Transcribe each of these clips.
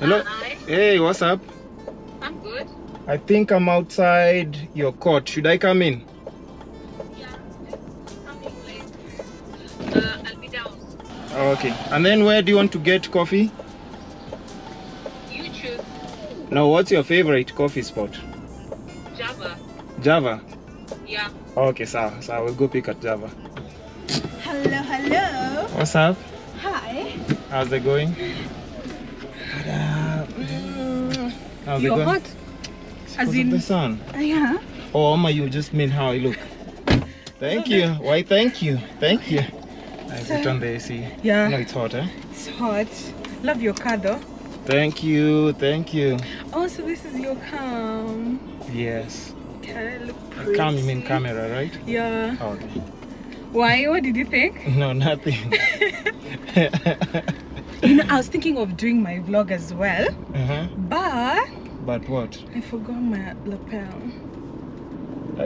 Hello. Hi. Hey, what's up? I'm good. I think I'm outside your court. Should I come in? Yeah, it's coming late. I'll be down. Oh, okay. And then where do you want to get coffee? You choose. No, what's your favorite coffee spot? Java. Java? Yeah. Okay, so we'll go pick at Java. Hello. What's up? Hi. How's it going? What up? How's it You're going? hot. It's As because in- of the sun. Yeah. Oh, Oma, you just mean how I look. Thank you. Why, thank you. Thank you. I put on the AC. Yeah. No, it's hot, eh? It's hot. Love your car though. Thank you. Thank you. Oh, so this is your car. Yes. Okay, look pretty. Cam, you mean camera, right? Yeah. Oh, okay. Why? What did you think? No, nothing. You know, I was thinking of doing my vlog as well, Uh-huh. but What? I forgot my lapel.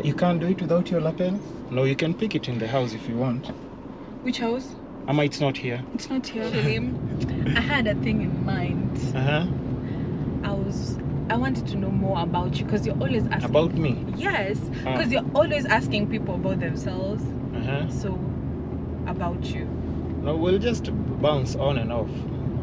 You can't do it without your lapel? No, you can pick it in the house if you want. Which house? Ama, it's not here. It's not here, William. I had a thing in mind. Uh-huh. I wanted to know more about you because you're always asking. About me? Yes, because you're always asking people about themselves. Uh-huh. So, about you. No, we'll just bounce on and off.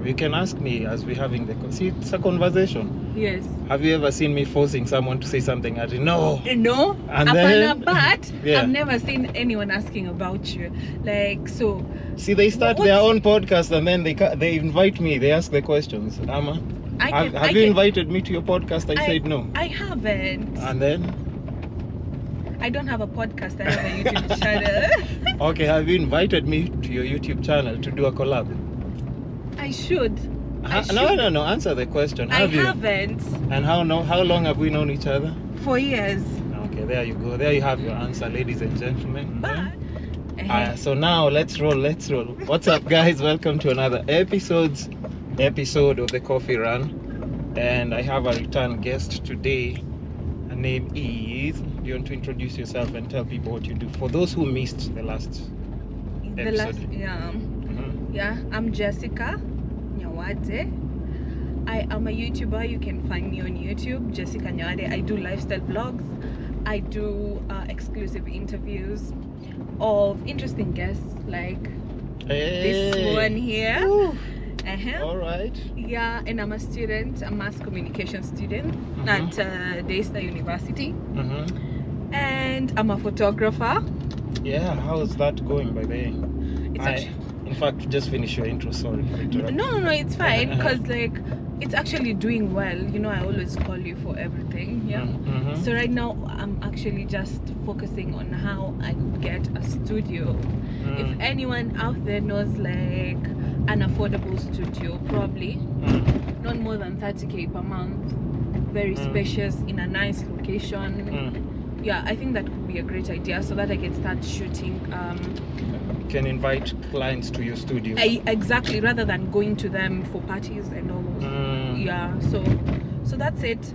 You can ask me as we're having the... See, it's a conversation. Yes. Have you ever seen me forcing someone to say something? I didn't know. No, And Apana, then- but Yeah. I've never seen anyone asking about you. Like, so, See, they start What's- their own podcast and then they invite me. They ask the questions. Ama, have you invited me to your podcast? I said no. I haven't. And then? I don't have a podcast. I have a YouTube channel. Okay, have you invited me to your YouTube channel to do a collab? I should. No. Answer the question. I Have you? haven't. And how long have we known each other? For years. Okay, there you go. There you have your answer, ladies and gentlemen. But, So now let's roll. What's up, guys? Welcome to another episode of the Coffee Run, and I have a return guest today. Her name is. Do you want to introduce yourself and tell people what you do for those who missed the last episode? Yeah, I'm Jessica Nyawade. I am a YouTuber. You can find me on YouTube, Jessica Nyawade. I do lifestyle vlogs. I do exclusive interviews of interesting guests like this one here. All right. Yeah, and I'm a student, a mass communication student at Daystar University. And I'm a photographer. Yeah, how's that going, by the way? In fact, just finish your intro. Sorry for interrupting. No, it's fine because like it's actually doing well. You know, I always call you for everything. Yeah. So right now I'm actually just focusing on how I could get a studio. If anyone out there knows like an affordable studio, probably not more than 30k per month, very spacious in a nice location. Yeah, I think that could be a great idea so that I can start shooting. Can invite clients to your studio. Exactly, rather than going to them for parties and all those. Yeah, so that's it.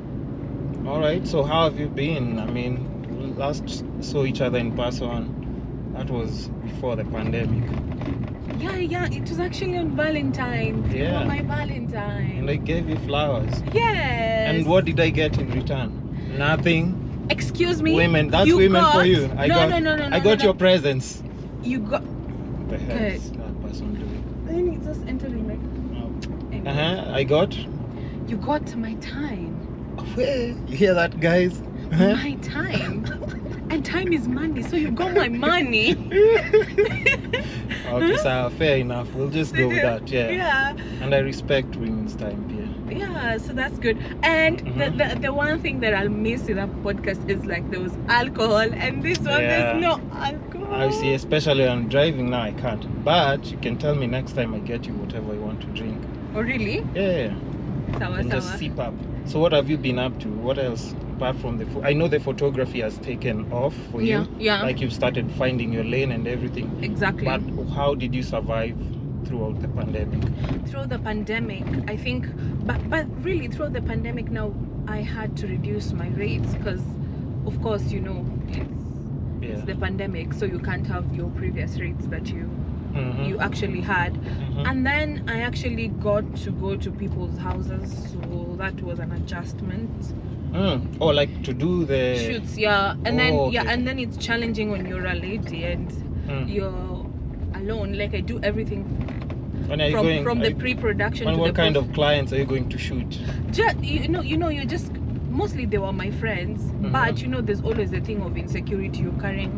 All right. So how have you been? I mean, last saw each other in person. That was before the pandemic. Yeah, it was actually on Valentine's. Yeah. For my Valentine. And I gave you flowers. Yes. And what did I get in return? Nothing. Excuse me. Women. That's you women got... for you. No. I got your presents. You got. What the hell is that person doing? Then it's just entering like. Anyway. I got. You got my time. You hear that, guys? My time. And time is money, so you got my money. Okay, so fair enough. We'll just go with that. Yeah. And I respect women's time. Yeah, so that's good. And the one thing that I'll miss in that podcast is like there was alcohol, and this one there's no alcohol. I see, especially on driving now I can't. But you can tell me next time I get you whatever you want to drink. Oh really? Yeah. Sawa. Just sip up. So what have you been up to? What else apart from the I know the photography has taken off for you. Yeah. Like you've started finding your lane and everything. Exactly. But how did you survive throughout the pandemic? Through the pandemic, I think, but really through the pandemic now, I had to reduce my rates because, of course, you know, it's the pandemic, so you can't have your previous rates that you you actually had. Mhm. And then I actually got to go to people's houses, so that was an adjustment. Oh, like to do the Shoots, yeah. And then Oh, okay. and then it's challenging when you're a lady and you're alone. Like I do everything When are you going? from are the you- pre-production when to what the kind of clients are you going to shoot? you're just mostly they were my friends, but there's always the thing of insecurity. You're carrying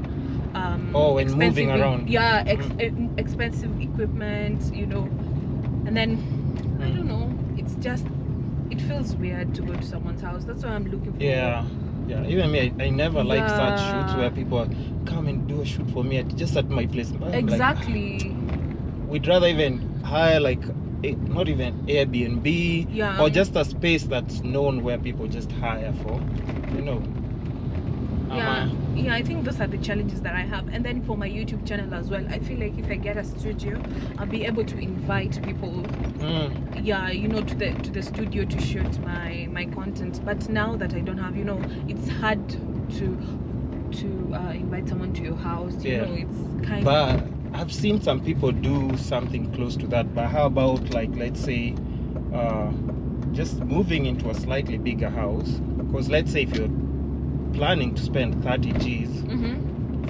When moving expensive around. expensive equipment, and then I don't know, it's just, it feels weird to go to someone's house. That's why I'm looking for Yeah. Even me, I never like such shoots Yeah. where people come and do a shoot for me just at my place. I'm like, exactly. we'd rather even hire like not even Airbnb Yeah. or just a space that's known where people just hire for, Yeah, I think those are the challenges that I have. And then for my YouTube channel as well, I feel like if I get a studio, I'll be able to invite people to the studio to shoot my content. But now that I don't have, it's hard to invite someone to your house. It's kind But I've seen some people do something close to that. But how about, like, let's say just moving into a slightly bigger house? Because let's say if you're planning to spend 30 G's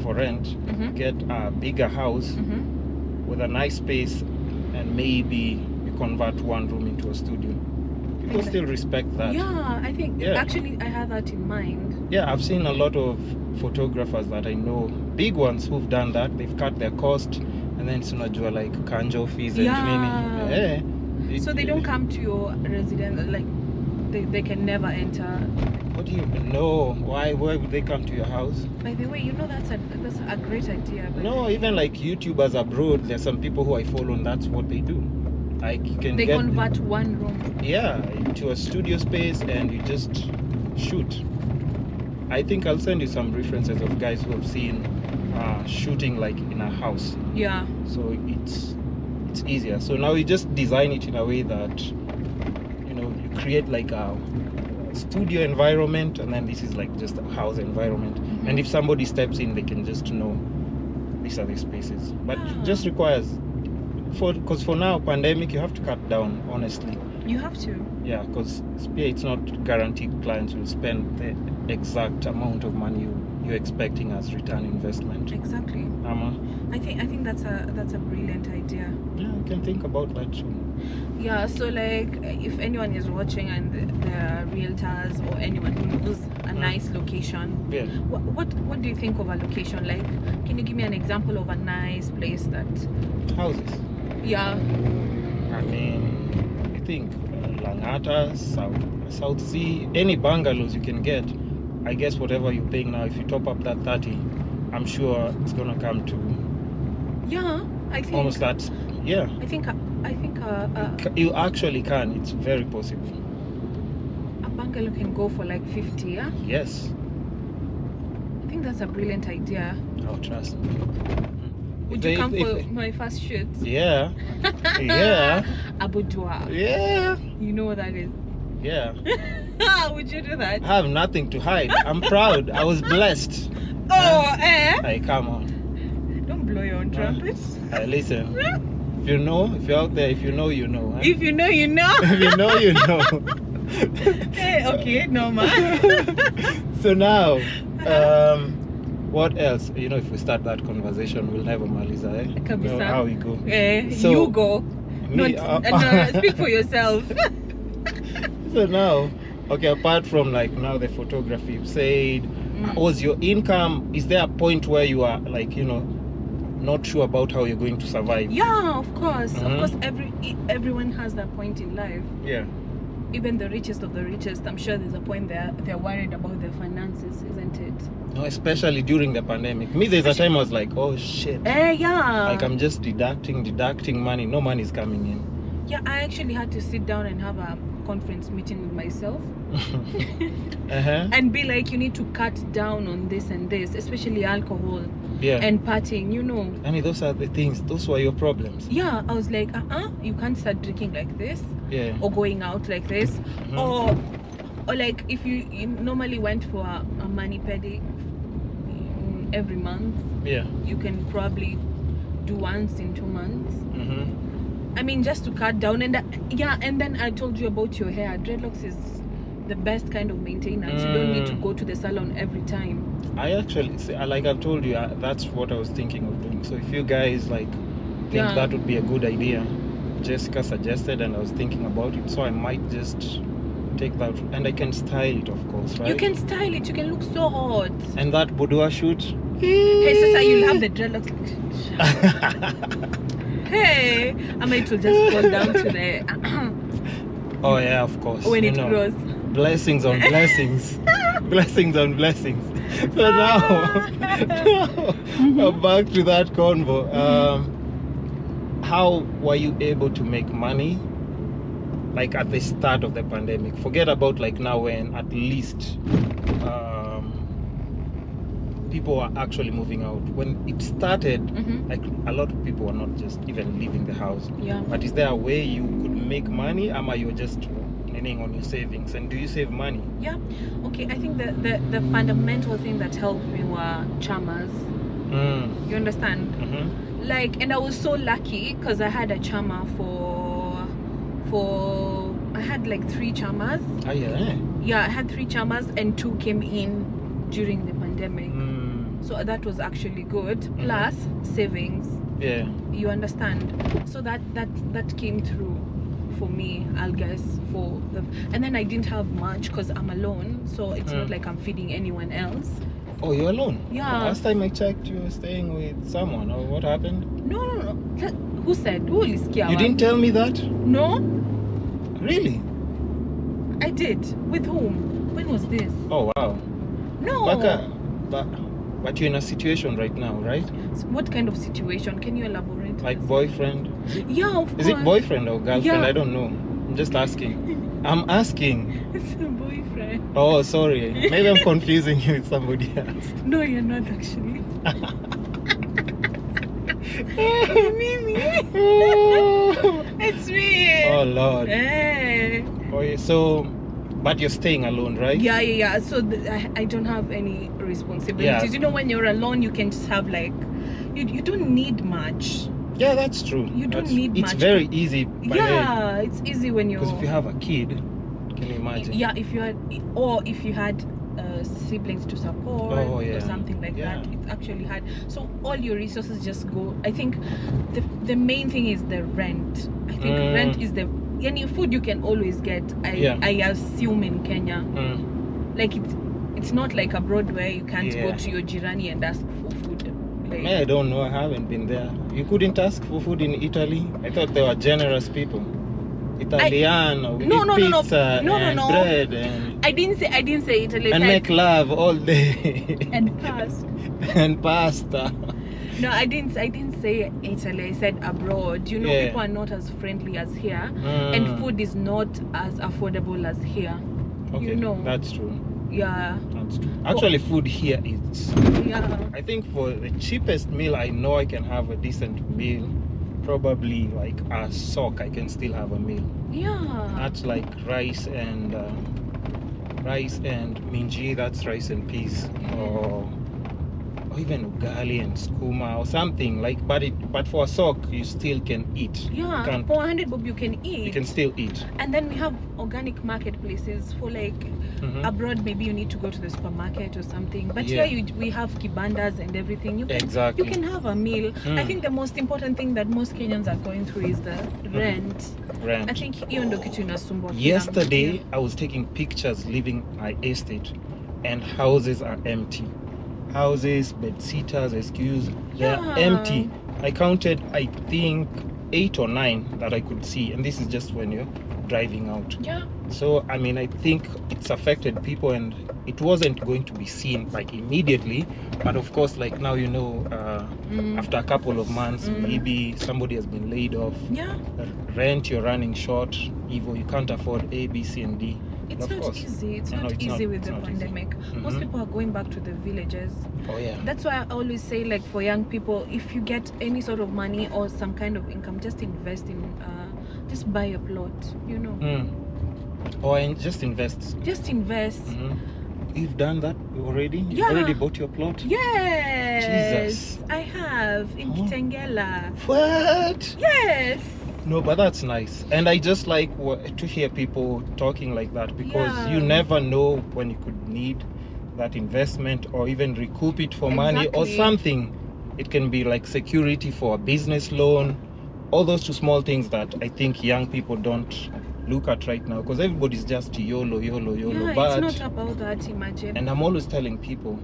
for rent, get a bigger house with a nice space, and maybe you convert one room into a studio. People still respect that. Yeah, I think actually I have that in mind. Yeah, I've seen a lot of photographers that I know, big ones who've done that. They've cut their cost, and then it's not like kanjo fees and nini. So they don't come to your residence, like they can never enter. What do you know? Why would they come to your house? By the way, that's a great idea. No, even like YouTubers abroad, there's some people who I follow, and that's what they do. Like you can they convert one room. Yeah, into a studio space, and you just shoot. I think I'll send you some references of guys who have seen shooting like in a house. Yeah. So it's easier. So now you just design it in a way that you create like a studio environment, and then this is like just a house environment. And if somebody steps in, they can just know these are the spaces. But it just requires because for now, pandemic, you have to cut down, honestly. You have to. Yeah, because it's not guaranteed clients will spend the exact amount of money you're expecting as return investment. Exactly. I think that's a brilliant idea. Yeah, you can think about that too. Yeah, so like if anyone is watching and the realtors or anyone who knows a nice location, what do you think of a location? Like, can you give me an example of a nice place that houses? Yeah. I mean, I think Langata, South Sea, any bungalows you can get. I guess whatever you're paying now, if you top up that 30, I'm sure it's gonna come to. Yeah, I think almost that. Yeah. I think you actually can. It's very possible. A bungalow can go for like 50. Yeah. Yes. I think that's a brilliant idea. Oh, trust me. Would you come for my first shoot? Yeah. Yeah. A boudoir. Yeah. You know what that is? Yeah. Would you do that? I have nothing to hide. I'm proud. I was blessed. Hey, come on. Don't blow your own trumpet. Hey, listen. If you're out there, if you know, you know. If you know, you know. If you know, you know. Hey, okay, no man. So now, what else? If we start that conversation, we'll never maliza, how we go. So, you go. Me, no, speak for yourself. So now, okay, apart from like now the photography, you said, was your income, is there a point where you are like, not sure about how you're going to survive? Yeah, of course. Of course, everyone has that point in life. Yeah. Even the richest of the richest, I'm sure there's a point they're worried about their finances, isn't it? No, especially during the pandemic. Me, there's a time I was like, oh shit. Yeah. Like I'm just deducting money. No money is coming in. Yeah, I actually had to sit down and have a conference meeting with myself. And be like, you need to cut down on this and this, especially alcohol and partying, I mean, those are the things, those were your problems. Yeah, I was like, you can't start drinking like this, or going out like this, or like if you normally went for a mani pedi every month, you can probably do once in 2 months. Mm-hmm. I mean, just to cut down. And and then I told you about your hair. Dreadlocks is the best kind of maintenance. You don't need to go to the salon every time. I actually, like I've told you, that's what I was thinking of doing. So if you guys like think that would be a good idea, Jessica suggested, and I was thinking about it. So I might just take that, and I can style it, of course, right? You can style it. You can look so hot. And that boudoir shoot. Hey, sister, you'll have the dreadlocks. Hey, I might will just fall down to the. Oh yeah, of course. When it grows. Blessings on blessings. Blessings on blessings. So now back to that convo. How were you able to make money, like at the start of the pandemic? Forget about like now, when at least people are actually moving out. When it started, like a lot of people were not just even leaving the house. Yeah. But is there a way you could make money, or you're just leaning on your savings? And do you save money? Yeah. Okay, I think the fundamental thing that helped me were chamas. You understand? Like, and I was so lucky because I had a chama for I had like 3 chamas. Oh yeah. Yeah, I had 3 chamas and 2 came in during the pandemic. So that was actually good. Plus savings. Yeah. You understand? So that came through for me, I'll guess, and then I didn't have much because I'm alone, so it's not like I'm feeding anyone else. Oh, you're alone? Yeah. Last time I checked, you were staying with someone, or what happened? No. Who said? Who is scared? You didn't tell me that? No. Really? I did. With whom? When was this? Oh wow. No. But you're in a situation right now, right? So what kind of situation? Can you elaborate? Like boyfriend? Yeah, of course. Is it boyfriend or girlfriend? Yeah. I don't know. I'm just asking. I'm asking. It's a boyfriend. Oh, sorry. Maybe I'm confusing you with somebody else. No, you're not actually. Mimi. It's me. Oh Lord. Hey. Oh yeah. So, but you're staying alone, right? Yeah. So I don't have any responsibilities. Yeah. You know, when you're alone, you can just have like, you don't need much. Yeah, that's true. You don't need It's much. very easy. Yeah, it's easy when you're. Because if you have a kid, can you imagine? Yeah, if you had siblings to support or something like that, it's actually hard. So all your resources just go. I think the main thing is the rent. I think rent is any food you can always get. I assume in Kenya, like it's not like abroad where you can't go to your jirani and ask for food. Like, I don't know. I haven't been there. You couldn't ask for food in Italy? I thought they were generous people. Italiano, pizza and bread and I didn't say Italy. And make love all day. And pasta. And pasta. No, I didn't say Italy. I said abroad. You know, people are not as friendly as here, and food is not as affordable as here. Okay, you know, that's true. Yeah, that's true. Actually, food here is. Yeah. I think for the cheapest meal, I know I can have a decent meal. Probably like a sock, I can still have a meal. Yeah. That's like rice and minji. That's rice and peas, or even ugali and skuma or something like. But for a sock, you still can eat. Yeah. For 100 bob, you can eat. You can still eat. And then we have organic marketplaces for like abroad. Maybe you need to go to the supermarket or something. But here we have kibandas and everything. You can you can have a meal. I think the most important thing that most Kenyans are going through is the rent. I think hiyo ndo kitu inasumbua. Yesterday I was taking pictures leaving my estate, and houses are empty. Houses, bed sitters, they're empty. I counted, I think 8 or 9 that I could see, and this is just when you're driving out. Yeah. So I mean, I think it's affected people, and it wasn't going to be seen like immediately, but of course, like now, you know, after a couple of months, maybe somebody has been laid off. Yeah. Rent, you're running short. Even you can't afford A, B, C, and D. It's not easy. It's not easy with the pandemic. Most people are going back to the villages. Oh yeah. That's why I always say, like, for young people, if you get any sort of money or some kind of income, just invest in, just buy a plot, you know. Or just invest. Just invest. You've done that already? You Yeah. already bought your plot? Yes. Jesus. I have in Oh. Kitengela. What? Yes. No, but that's nice. And I just like to hear people talking like that, because Yeah. you never know when you could need that investment or even recoup it for money or Exactly. something. It can be like security for a business loan. All those two small things that I think young people don't look at right now, because everybody's just YOLO. Yeah, But it's not about that, imagine. and I'm always telling people,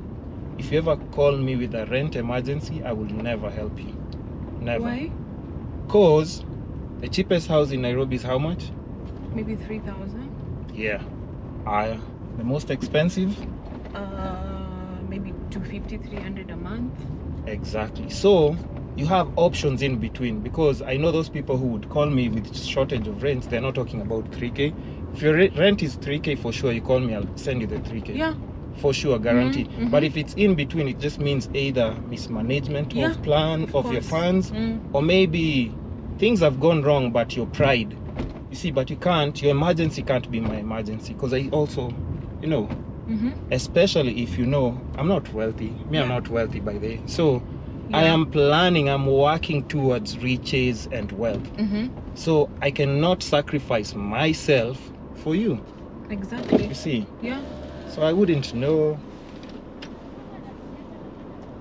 if you ever call me with a rent emergency, I will never help you. Never. Why? Because the cheapest house in Nairobi is how much? Maybe 3,000. Yeah. The most expensive? Maybe 250, 300 a month. Exactly. So you have options in between, because I know those people who would call me with shortage of rent, they're not talking about 3K. If your rent is 3K, for sure, you call me, I'll send you the 3K. Yeah. For sure, guarantee. Mhm. But if it's in between, it just means either mismanagement Yeah, of plan of your course. funds, Mm. or maybe things have gone wrong, but your pride. You see, but your emergency can't be my emergency, because I also, Mm-hmm. especially if I'm not wealthy. I'm Yeah. not wealthy by the way. So I Yeah. I'm working towards riches and wealth. Mm-hmm. So I cannot sacrifice myself for you. Exactly. You see? Yeah. So I wouldn't know.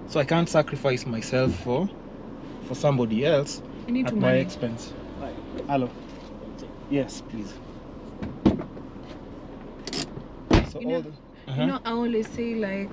So I can't sacrifice myself for somebody else You need at to my manage. expense. Hello. Yes, please. So You know- all the, uh-huh. You know, I always say like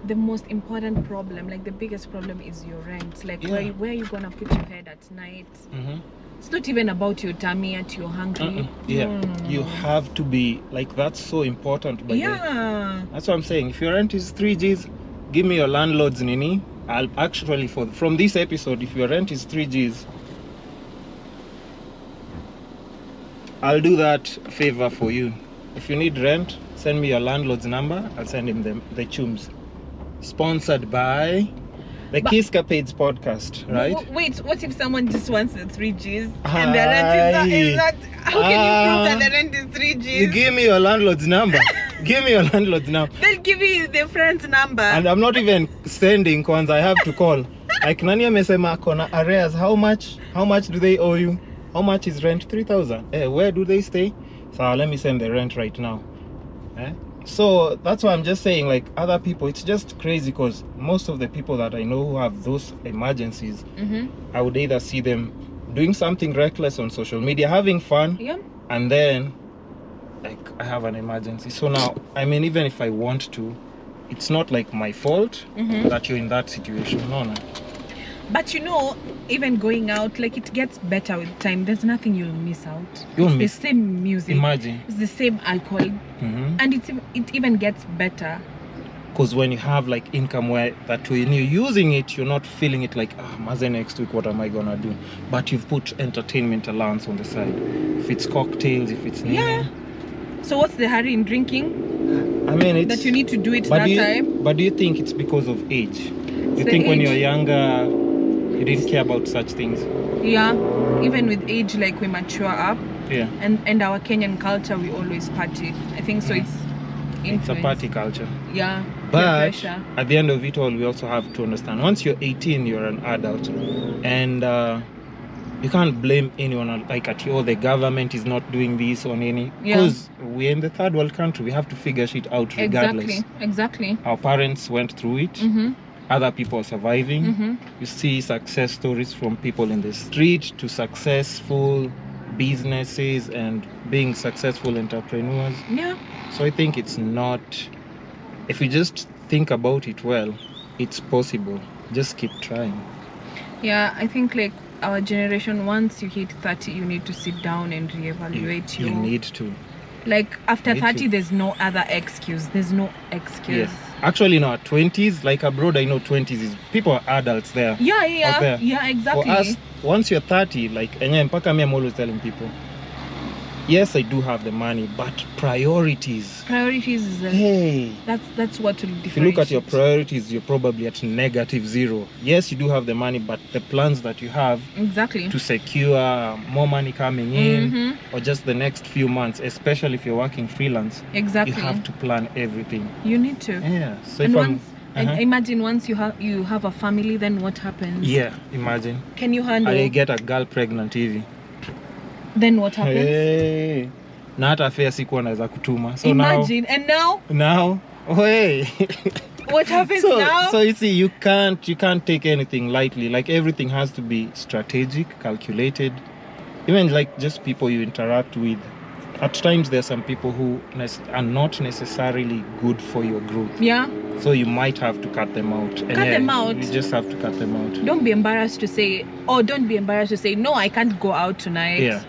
the most important problem, like the biggest problem is your rent. Like Yeah. where you gonna put your head at night. Mhm. It's not even about your tummy at you're hungry. Yeah, No. you have to be like, that's so important. By the Yeah. That's what I'm saying. If your rent is 3Gs, give me your landlord's nini. I'll actually, from this episode, if your rent is 3Gs, I'll do that favor for you. If you need rent, send me your landlord's number. I'll send him the chums. Sponsored by the Kisscapades podcast, right? Wait, what if someone just wants the 3Gs and the rent is not? How can you prove that the rent is 3Gs? You give me your landlord's number. Give me your landlord's number. They'll give you the friend's number. And I'm not even sending Kwanza, I have to call. Like nani amesema kona arrears, how much do they owe you? How much is rent? 3,000. Where do they stay? So let me send the rent right now. So that's why I'm just saying, like, other people, it's just crazy, because most of the people that I know who have those emergencies, Mm-hmm. I would either see them doing something reckless on social media, having fun, Yeah. and then like I have an emergency. So now, I mean, even if I want to, it's not like my fault Mm-hmm. that you're in that situation. No. But you know, even going out, like it gets better with time. There's nothing you'll miss out. You won't It's miss. the same music. Imagine. It's the same alcohol, Mm-hmm. and it even gets better. Because when you have like income where that when you're using it, you're not feeling it like, maze next week, what am I gonna do? But you've put entertainment allowance on the side. If it's cocktails, if it's Yeah. So what's the hurry in drinking? I mean, it's That you need to do it but that do you, time. But do you think it's because of age? You the think when age. you're younger, you didn't care about such things? Yeah. Even with age, like we mature up, Yeah. and our Kenyan culture, we always party. I think so. Mm. It's It's a influence. party culture. Yeah. peer But pressure. at the end of it all, we also have to understand, once you're 18, you're an adult, and you can't blame anyone like at you, the government is not doing this on any, because we're in the third world country. We have to figure shit out regardless. Exactly. Our parents went through it. Mm-hmm. Other people are surviving. Mm-hmm. You see success stories from people in the street to successful businesses and being successful entrepreneurs. Yeah. So I think it's not, if you just think about it well, it's possible. Just keep trying. Yeah, I think like our generation, once you hit 30, you need to sit down and reevaluate You need to. Like after Need 30, to. there's no other excuse. There's no excuse. Yes. Actually, in our 20s, like abroad, I know 20s is, people are adults there. Yeah, Out there. exactly. For us, once you're 30, like, mpaka me, I'm always telling people, yes, I do have the money, but priorities. Priorities is Hey. that's what will differentiate. If you look at your priorities, you're probably at -0. Yes, you do have the money, but the plans that you have Exactly. to secure more money coming in, or just the next few months, especially if you're working freelance, Exactly. you have to plan everything. You need to. Yeah. So And if once, and imagine once you have a family, then what happens? yeah, imagine. Can you handle? I get a girl pregnant hivi. Then what happens? Hey. Na hata fare sikuwa naweza kutuma. So imagine, and now hey. What happens now? So you see, you can't take anything lightly. Like everything has to be strategic, calculated. Even like just people you interact with. At times there are some people who are not necessarily good for your growth. Yeah. So you might have to cut them out. Cut them out. You just have to cut them out. Don't be embarrassed to say, no, I can't go out tonight. Yeah.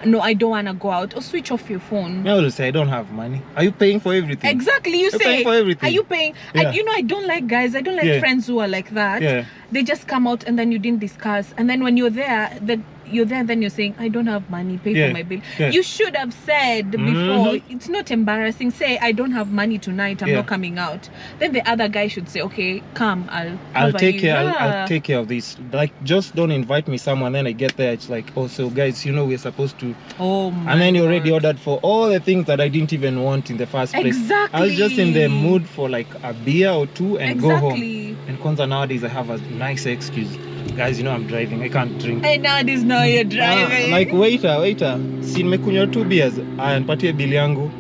No, I don't want to go out. Or switch off your phone. I will say, I don't have money. Are you paying for everything? Exactly. You're say, paying for everything. Are you paying? Yeah. I don't like guys. I don't like friends who are like that. Yeah. They just come out and then you didn't discuss. And then when you're there, then you're saying, I don't have money, pay for my bill. Yeah. You should have said before, it's not embarrassing. Say, I don't have money tonight, I'm not coming out. Then the other guy should say, okay, come, I'll take care. Yeah. I'll take care of this. Like, just don't invite me somewhere, and then I get there, it's like, oh, so guys, we're supposed to. Oh my And then you already God. ordered for all the things that I didn't even want in the first place. Exactly. I was just in the mood for like a beer or two and go home. Exactly. And kwanza nowadays I have a nice excuse. Guys, I'm driving. I can't drink. And nowadays now you're driving. Like, waiter. Si nimekunywa 2 beers. Nipatie bill yangu.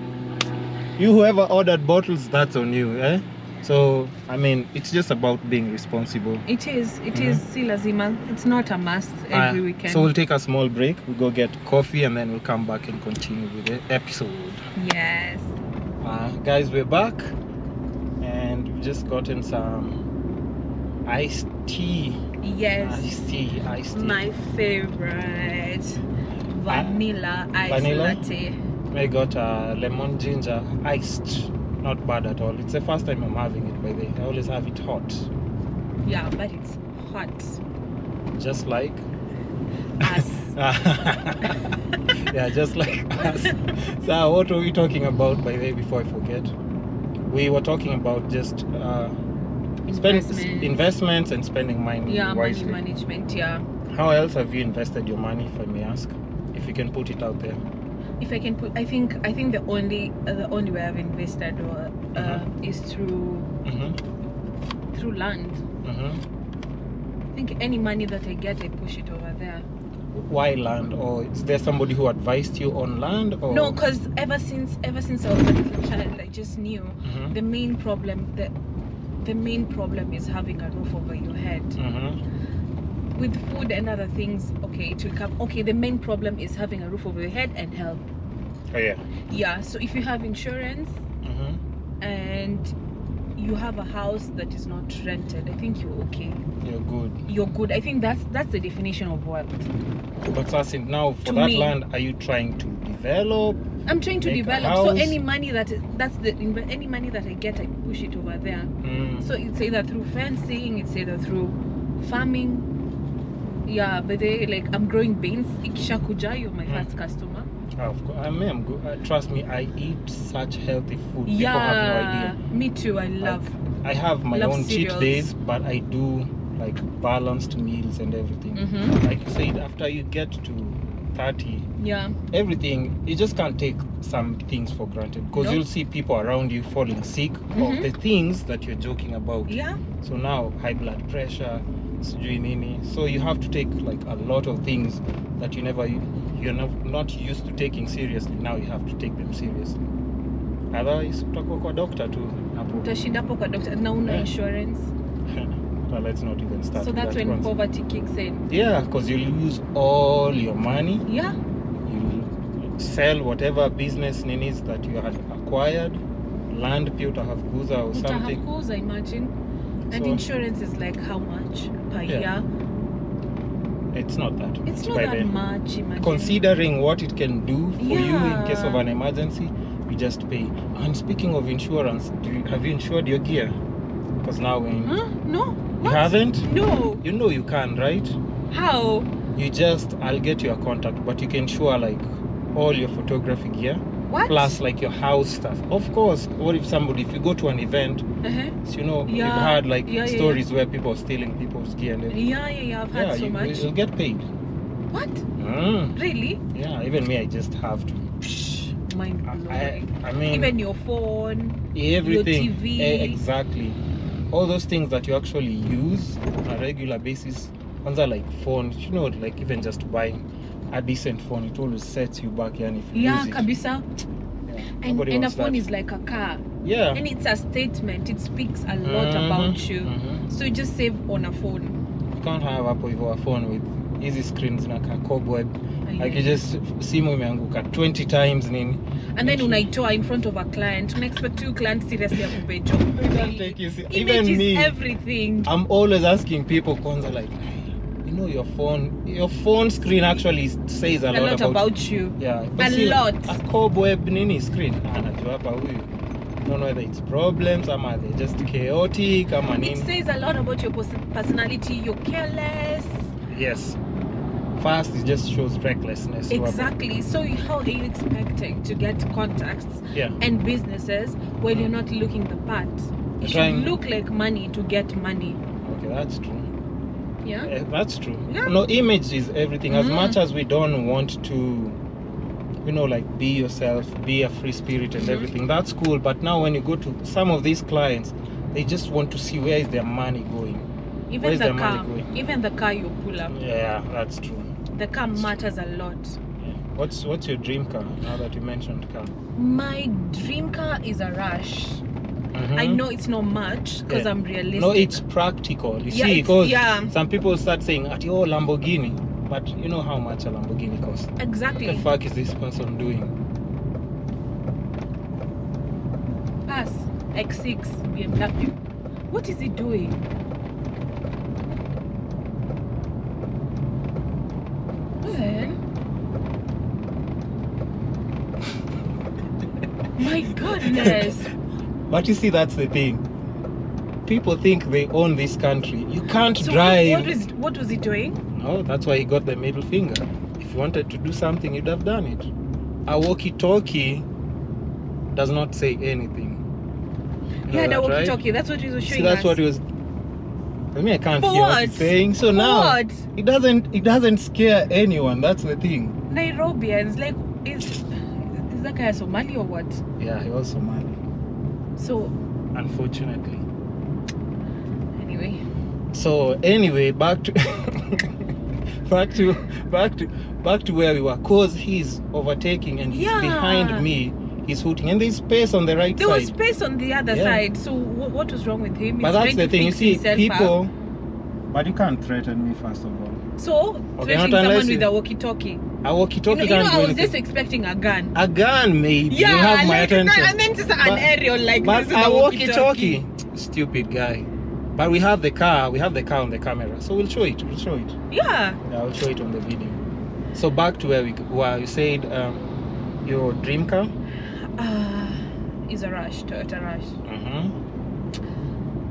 You whoever ordered bottles, that's on you, eh? So, I mean, it's just about being responsible. It is si lazima. It's not a must every weekend. So we'll take a small break. We'll go get coffee and then we'll come back and continue with the episode. Yes. Guys, we're back. And we've just gotten some iced tea. Yes. Iced tea. My favorite. Vanilla iced latte. I got a lemon ginger iced. Not bad at all. It's the first time I'm having it, by the way. I always have it hot. Yeah, but it's hot. Just like us. Yeah, just like us. So what were we talking about, by the way, before I forget? We were talking about just investments and spending money wisely. Money management, yeah. How else have you invested your money, if I may ask? If you can put it out there. If I can put, I think the only way I've invested is through land. I think any money that I get, I push it over there. Why land? Or is there somebody who advised you on land? Or? No, because ever since I was a little child, I just knew the main problem is having a roof over your head. With food and other things, okay, it will come. Okay, the main problem is having a roof over your head and health. Oh yeah. Yeah. So if you have insurance and you have a house that is not rented, I think you're okay. You're good. I think that's the definition of wealth. But now for that land, are you trying to develop? I'm trying to develop. So any money that I get, I push it over there. So it's either through fencing, it's either through farming. Yeah, but I'm growing beans. Ikishakuja, you're my first customer. Of course, I mean, I'm good. Trust me, I eat such healthy food. Yeah, people have no idea. Me too. I have my own cereals. cheat days, but I do like balanced meals and everything. Like you said, after you get to 30, everything, you just can't take some things for granted, because you'll see people around you falling sick of the things that you're joking about. Yeah. So now high blood pressure, so you have to take like a lot of things that you're not used to taking seriously. Now you have to take them seriously. Otherwise utakuwa kwa doctor tu hapo. Utashinda hapo kwa doctor na una insurance. Well, let's not even start. So that's when poverty kicks in. Yeah, because you lose all your money. Yeah. You sell whatever business ninis that you had acquired. Land pia utahafukuza or something. Utahafukuza, imagine. And insurance is like how much per year? It's not that much. It's not that much, imagine. Considering what it can do for you in case of an emergency, you just pay. And speaking of insurance, have you insured your gear? Because now when... No. You haven't? No. You know you can, right? How? I'll get you a contact, but you can insure like all your photography gear. What? Plus like your house stuff. Of course, what if you go to an event, so, you know, you've had like stories where people are stealing people's gear and everything. Yeah, I've had so much. You'll get paid. What? Really? Yeah, even me, I just have to. Mind blowing. I mean, even your phone, everything, your TV. Exactly. All those things that you actually use on a regular basis. Ones are like phones, you know, like even just buying a decent phone, it always sets you back. And if you use it, kabisa. Yeah, and a phone is like a car. Yeah. And it's a statement. It speaks a lot about you. So you just save on a phone. You can't have a phone with easy screens like a cobweb. Like you just simu imeanguka 20 times nini. And then unaitoa in front of a client. Una expect you client seriously akupe job. Even me. Everything. I'm always asking people kwanza like, you know, your phone screen actually says a lot about you. Yeah. A lot. A cobweb nini screen. Anajua hapa huyu. I don't know whether it's problems or they're just chaotic or nini. It says a lot about your personality. You're careless. Yes. First, it just shows recklessness. Exactly. So how are you expecting to get contacts and businesses when you're not looking the part? You should look like money to get money. Okay, that's true. Yeah? That's true. Yeah. No, image is everything. As much as we don't want to, you know, like be yourself, be a free spirit and everything, that's cool. But now when you go to some of these clients, they just want to see where is their money going. Even the car you pull up. Yeah, that's true. The car matters a lot. Yeah. What's your dream car? Now that you mentioned car. My dream car is a Rush. I know it's not much because I'm realistic. No, it's practical. You see, because some people start saying, "Oh, Lamborghini," but you know how much a Lamborghini costs. Exactly. What the fuck is this person doing? Pass X6 BMW. What is he doing? My goodness. But you see, that's the thing. People think they own this country. You can't drive. What was he doing? No, that's why he got the middle finger. If you wanted to do something, you'd have done it. A walkie-talkie does not say anything. You had a walkie-talkie. That's what he was showing us. That's what he was. I mean, I can't hear what he's saying. So now it doesn't scare anyone. That's the thing. Nairobians, like, is that guy Somali or what? Yeah, he was Somali. So unfortunately. Anyway, back to back to where we were. Cause he's overtaking and he's behind me. He's hooting, and there's space on the right side. There was space on the other side. So what was wrong with him? But that's the thing. You see, people. But you can't threaten me, first of all. So threatening someone with a walkie-talkie. A walkie-talkie can't do I was anything. just expecting a gun. A gun, maybe. Yeah, you have my attention. I meant just an aerial like but this. A walkie-talkie. Stupid guy. But we have the car. We have the car on the camera, so we'll show it. Yeah, we'll show it on the video. So back to where you said your dream car is a Toyota Rush.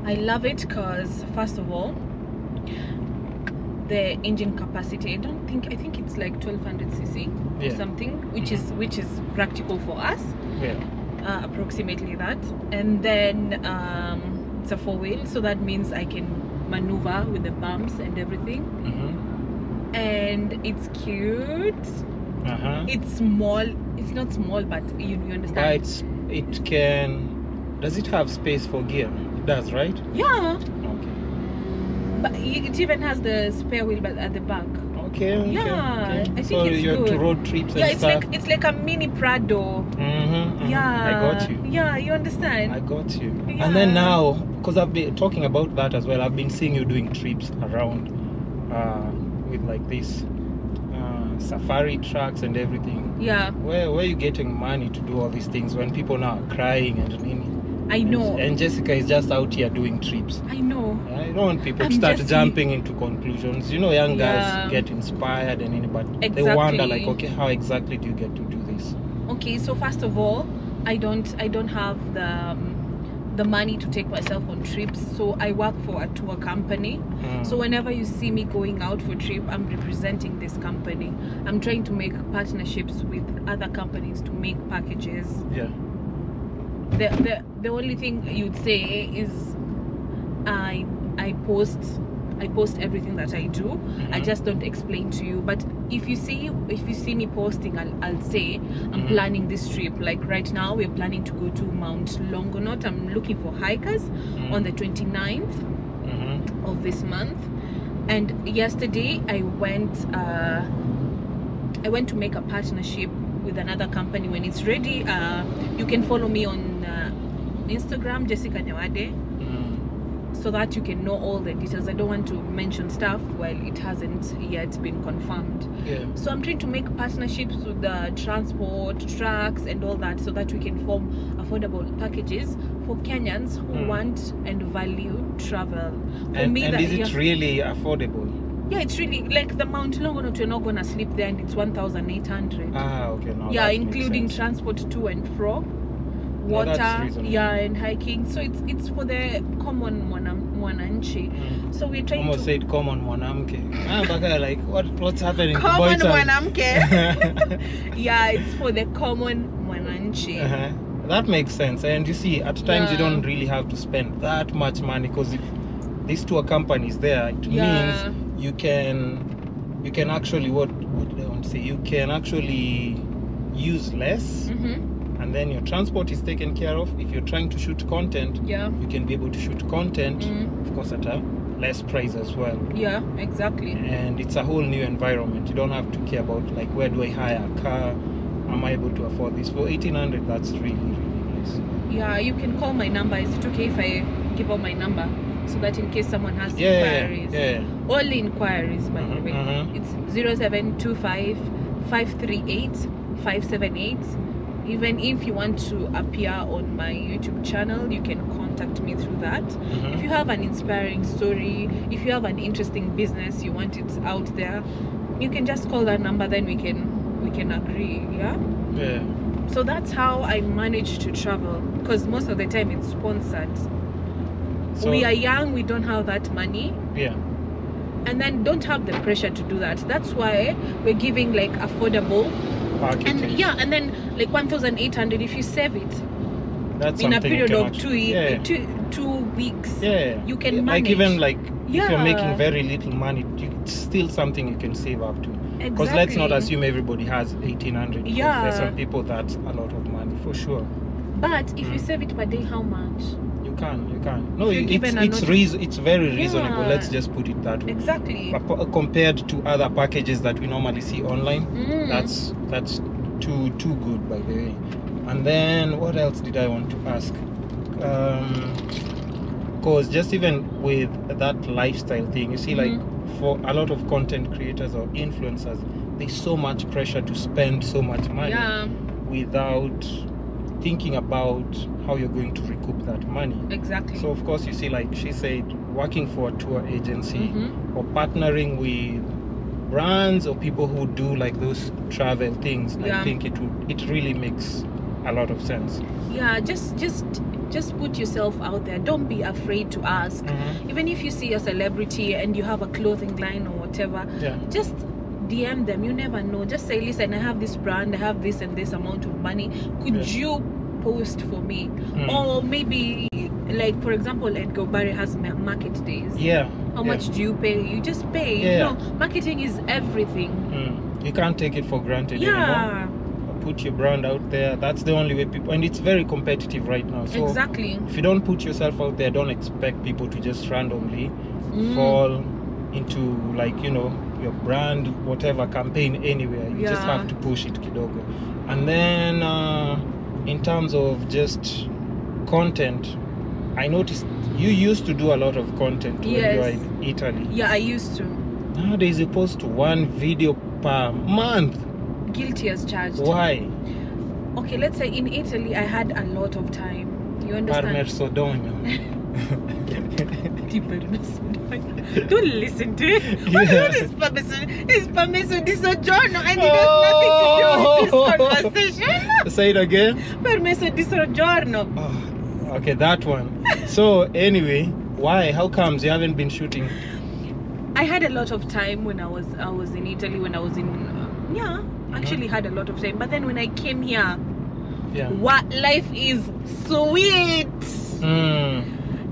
I love it because first of all, the engine capacity. I think it's like 1200 cc or something, which is practical for us. Approximately that. And then it's a 4-wheel, so that means I can maneuver with the bumps and everything. And it's cute. It's small. It's not small, but you understand. But it can. Does it have space for gear? It does, right? Yeah. Okay. But it even has the spare wheel, but at the back. Okay. I think so it's you're good. To road trips and stuff. It's like a mini Prado. Yeah. I got you. Yeah, you understand. I got you. Yeah. And then now, because I've been talking about that as well, I've been seeing you doing trips around with like this safari trucks and everything. Yeah. Where are you getting money to do all these things when people now are crying and nini? I know. And Jessica is just out here doing trips. I know. I don't want people to start jumping into conclusions. You know, young guys get inspired and but they wonder like, okay, how exactly do you get to do this? Okay, so first of all, I don't have the the money to take myself on trips. So I work for a tour company. So whenever you see me going out for trip, I'm representing this company. I'm trying to make partnerships with other companies to make packages. Yeah. The only thing you'd say is I post everything that I do. I just don't explain to you. But if you see me posting, I'll say I'm planning this trip. Like right now, we're planning to go to Mount Longonot. I'm looking for hikers on the 29th of this month. And yesterday I went to make a partnership with another company. When it's ready, you can follow me on Instagram, Jessica Nyawade, so that you can know all the details. I don't want to mention stuff while it hasn't yet been confirmed. So I'm trying to make partnerships with the transport, trucks and all that, so that we can form affordable packages for Kenyans who want and value travel. And is it really affordable? Yeah, it's really like the Mount Longonot. You're not gonna sleep there, and it's 1,800. Okay, no. Yeah, including transport to and fro, water, and hiking. So it's for the common mwananchi. So we're trying almost to said common mwanamke. Like what's happening? Common mwanamke. Yeah, it's for the common mwananchi. That makes sense. And you see, at times you don't really have to spend that much money, because if these tour companies there, it means you can actually what do I want to say? You can actually use less, and then your transport is taken care of. If you're trying to shoot content, you can be able to shoot content, of course, at a less price as well. Yeah, exactly. And it's a whole new environment. You don't have to care about like, where do I hire a car? Am I able to afford this? For 1,800, that's really, really nice. Yeah, you can call my number. Is it okay if I give out my number, so that in case someone has inquiries? All inquiries, by the way. It's 0725 538 578. Even if you want to appear on my YouTube channel, you can contact me through that. If you have an inspiring story, if you have an interesting business, you want it out there, you can just call that number, then we can agree. So that's how I manage to travel, because most of the time it's sponsored. So we are young, we don't have that money, and then don't have the pressure to do that. That's why we're giving like affordable packages. And then like 1,800, if you save it, that's in a period of 2 weeks, you can manage. Like even like if you're making very little money, it's still something you can save up to. Because let's not assume everybody has 1,800. There's some people that's a lot of money for sure. But if you save it per day, how much? You can. No, it's very reasonable. Let's just put it that way. Exactly. Compared to other packages that we normally see online, that's too good, by the way. And then what else did I want to ask? Because just even with that lifestyle thing, you see, like for a lot of content creators or influencers, there's so much pressure to spend so much money without thinking about how you're going to recoup that money. Exactly. So of course, you see, like she said, working for a tour agency or partnering with brands or people who do like those travel things, I think it really makes a lot of sense. Just put yourself out there. Don't be afraid to ask. Even if you see a celebrity and you have a clothing line or whatever, just DM them. You never know. Just say, listen, I have this brand, I have this and this amount of money. Could you post for me? Or maybe, like for example, Edgar Barry has market days. How much do you pay? You just pay. You know, marketing is everything. You can't take it for granted anymore. Put your brand out there. That's the only way people, and it's very competitive right now. So if you don't put yourself out there, don't expect people to just randomly fall into, like, you know, your brand, whatever campaign anywhere. You just have to push it kidogo. And then in terms of just content, I noticed you used to do a lot of content when you were in Italy. I used to. Nowadays you post one video per month. Guilty as charged. Why? Okay, let's say in Italy I had a lot of time. You understand? Don't listen to it. What is permesso? It's permesso di soggiorno, and it has nothing to do with this conversation. Say it again. Permesso di soggiorno. Okay, that one. So anyway, why? How comes you haven't been shooting? I had a lot of time when I was in Italy, when I was in actually had a lot of time. But then when I came here, what life is sweet.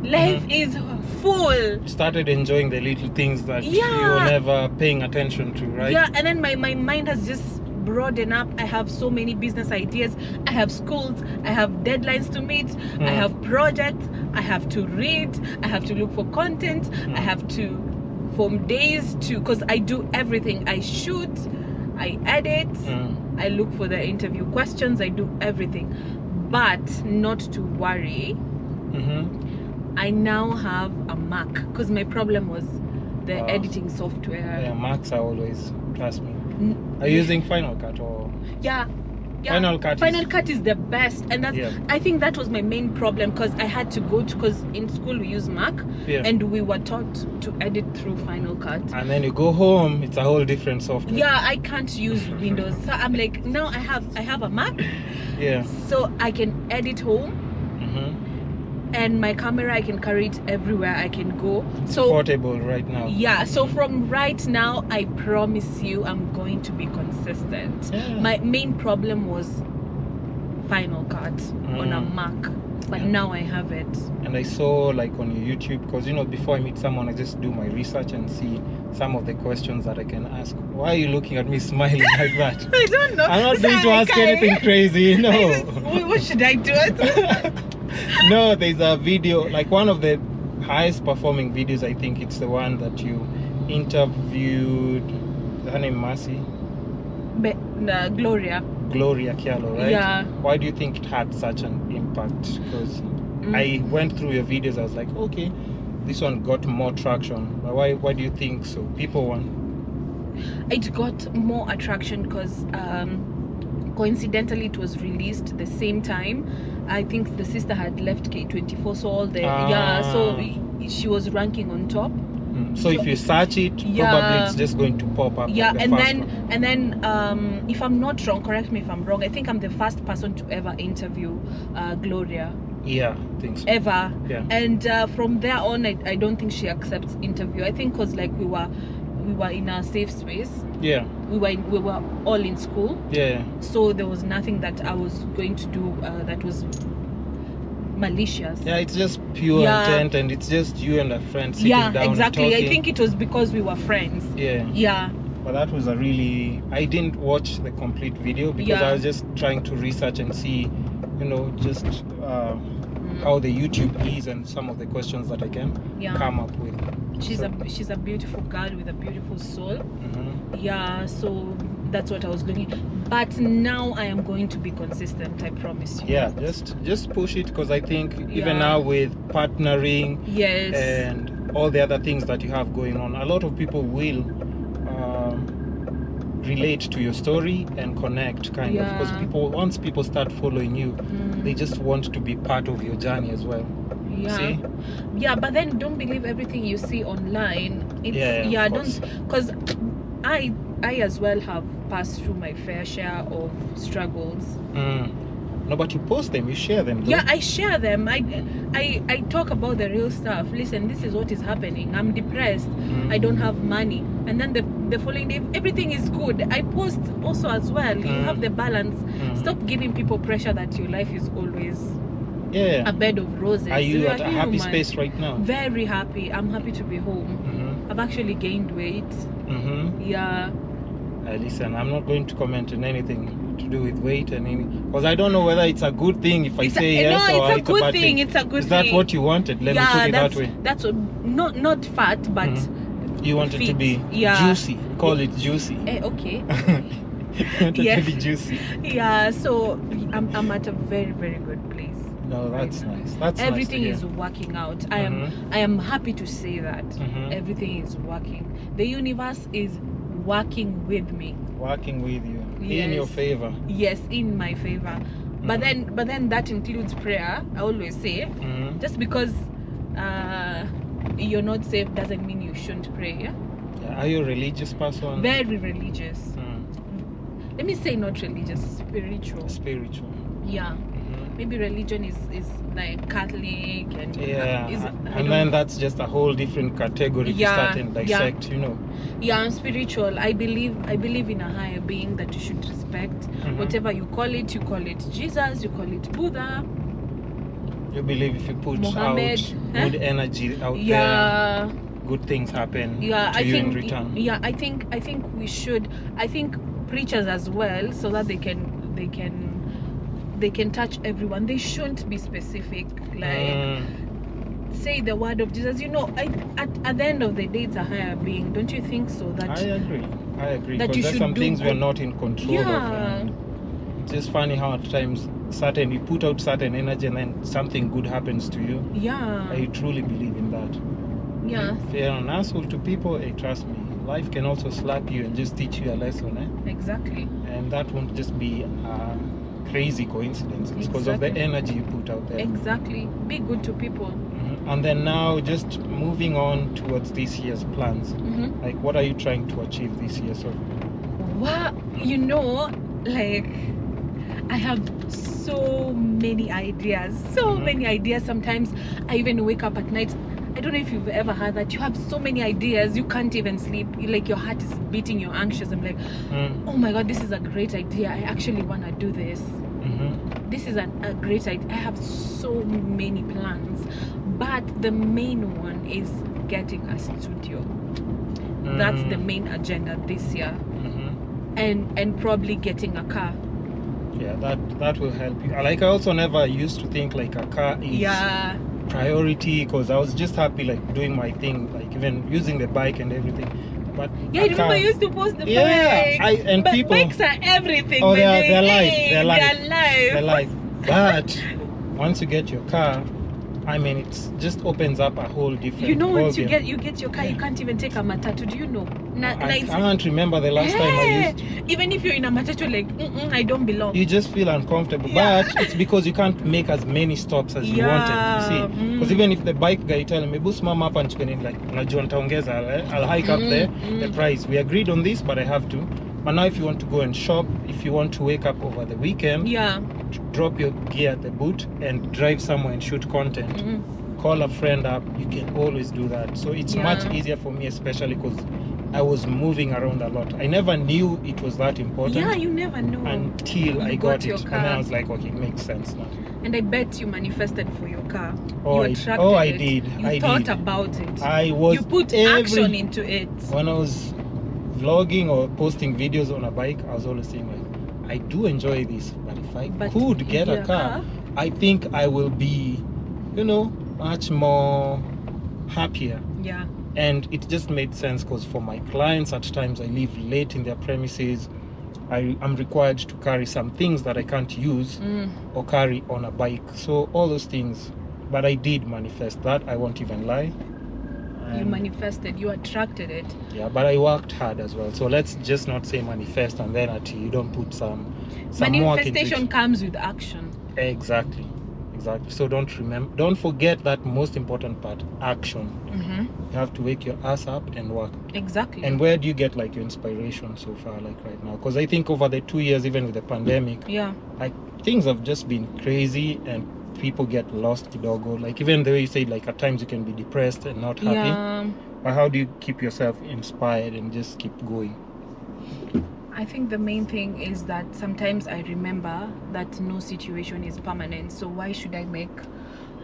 Life is full. Started enjoying the little things that you were never paying attention to, right? Yeah, and then my mind has just broadened up. I have so many business ideas. I have schools. I have deadlines to meet. I have projects. I have to read. I have to look for content. I have to form days to, because I do everything. I shoot, I edit, I look for the interview questions, I do everything. But not to worry, I now have a Mac, because my problem was the editing software. Yeah, Macs are always, trust me. Are you using Final Cut or? Yeah. Final Cut is the best, and that's I think that was my main problem, because I had to go to, because in school we use Mac, and we were taught to edit through Final Cut, and then you go home, it's a whole different software. I can't use Windows, so I'm like, now I have a Mac, so I can edit home, and my camera, I can carry it everywhere I can go. It's portable right now. So from right now, I promise you, I'm going to be consistent. My main problem was Final Cut on a Mac, but now I have it. And I saw, like, on your YouTube, because before I meet someone, I just do my research and see some of the questions that I can ask. Why are you looking at me smiling like that? I don't know. I'm not going to ask anything crazy. No. What should I do? No, there's a video, like one of the highest performing videos, I think it's the one that you interviewed, her name Mercy? Gloria Kialo, right? Yeah. Why do you think it had such an impact? Because I went through your videos, I was like, okay, this one got more traction. But why do you think so? People want? It got more attraction because coincidentally it was released the same time. I think the sister had left K24, so all the so she was ranking on top. So if you search it, probably it's just going to pop up. And then if I'm not wrong, correct me if I'm wrong, I think I'm the first person to ever interview Gloria. Yeah, I think so. Ever. Yeah. And from there on, I don't think she accepts interview. I think because like we were in a safe space. Yeah. We were all in school. Yeah. So there was nothing that I was going to do that was malicious. Yeah, it's just pure intent, and it's just you and a friend sitting down exactly. and talking. I think it was because we were friends. Yeah. But that was I didn't watch the complete video because I was just trying to research and see, just how the YouTube is and some of the questions that I can come up with. She's a beautiful girl with a beautiful soul. So that's what I was looking. But now I am going to be consistent, I promise you. Yeah, just push it, because I think even now with partnering and all the other things that you have going on, a lot of people will relate to your story and connect kind of, because once people start following you, they just want to be part of your journey as well. See? But then don't believe everything you see online. Don't, because I as well have passed through my fair share of struggles. No, but you post them, you share them, though. I share them. I talk about the real stuff. Listen, this is what is happening. I'm depressed. I don't have money. And then the following day, everything is good. I post also as well. You have the balance. Stop giving people pressure that your life is always a bed of roses. Are you at a happy space right now? Very happy. I'm happy to be home. I've actually gained weight. Listen, I'm not going to comment on anything to do with weight because I don't know whether it's a good thing if I say yes or it's a good thing. It's a good thing. Is that what you wanted? Let me put it that way. That's not fat, but you want it to be juicy. Call it juicy. Okay. You want it to be juicy. So I'm at a very, very good place. No, that's nice. That's everything nice is working out. I am happy to say that everything is working. The universe is working with me. Working with you. In your favor. Yes, in my favor. But then that includes prayer. I always say, just because you're not saved doesn't mean you shouldn't pray. Are you a religious person? Very religious. Let me say not religious, spiritual. Spiritual. Yeah. maybe religion is like Catholic and then that's just a whole different category to start and dissect, you know. Yeah, I'm spiritual. I believe in a higher being that you should respect. Whatever you call it Jesus, you call it Buddha. You believe if you put Muhammad, out good energy out there, good things happen to you in return. Yeah, I think we should. I think preachers as well, so that they can touch everyone. They shouldn't be specific, like say the word of Jesus. You know, at the end of the day, it's a higher being. Don't you think so? That I agree. That because there's some things we're not in control of. And it's just funny how at times you put out certain energy and then something good happens to you. Yeah. I truly believe in that. Yeah. If you're an asshole to people, trust me, life can also slap you and just teach you a lesson. Exactly. And that won't just be crazy coincidence. It's because of the energy you put out there. Exactly. Be good to people. And then now, just moving on towards this year's plans. Like, what are you trying to achieve this year? So, well, you know, like, I have so many ideas. Many ideas. Sometimes I even wake up at night. I don't know if you've ever had that. You have so many ideas, you can't even sleep. Like, your heart is beating, you're anxious. I'm like, oh my God, this is a great idea. I actually want to do this. This is a great idea. I have so many plans, but the main one is getting a studio. That's the main agenda this year. And probably getting a car. Yeah, that will help you. Like, I also never used to think like a car is priority, because I was just happy like doing my thing, like even using the bike and everything. But I remember you used to post the bike. And but people, bikes are everything. Oh, they're life. But once you get your car, I mean, it just opens up a whole different. You know, once you get your car, you can't even take a matatu. Do you know? I can't remember the last time I used. Even if you're in a matatu, like I don't belong. You just feel uncomfortable, but it's because you can't make as many stops as you wanted. You see, because even if the bike guy tell me, "Bus mama hapa nchukeni," like, "Unajua nitaongeza, I'll hike up the price. We agreed on this, but I have to." But now, if you want to go and shop, if you want to wake up over the weekend, drop your gear at the boot and drive somewhere and shoot content, call a friend up, you can always do that. So it's much easier for me, especially because I was moving around a lot. I never knew it was that important. Yeah, you never know until I got it, car. and then I was like, okay, it makes sense now. And I bet you manifested for your car. I did. You thought about it. You put action into it. When I was vlogging or posting videos on a bike, I was always saying like, I do enjoy this, but if I could get a car, I think I will be, much more happier. Yeah. And it just made sense because for my clients, at times I leave late in their premises. I'm required to carry some things that I can't use or carry on a bike. So all those things, but I did manifest that. I won't even lie. You manifested, you attracted it. Yeah, but I worked hard as well. So let's just not say manifest and then you don't put some manifestation comes with action. Exactly. So don't forget that most important part, action. You have to wake your ass up and work. Exactly. And where do you get like your inspiration so far, like right now? Because I think over the 2 years, even with the pandemic, like things have just been crazy and people get lost kidogo. Like even the way you say, like at times you can be depressed and not happy. But how do you keep yourself inspired and just keep going? I think the main thing is that sometimes I remember that no situation is permanent. So why should I make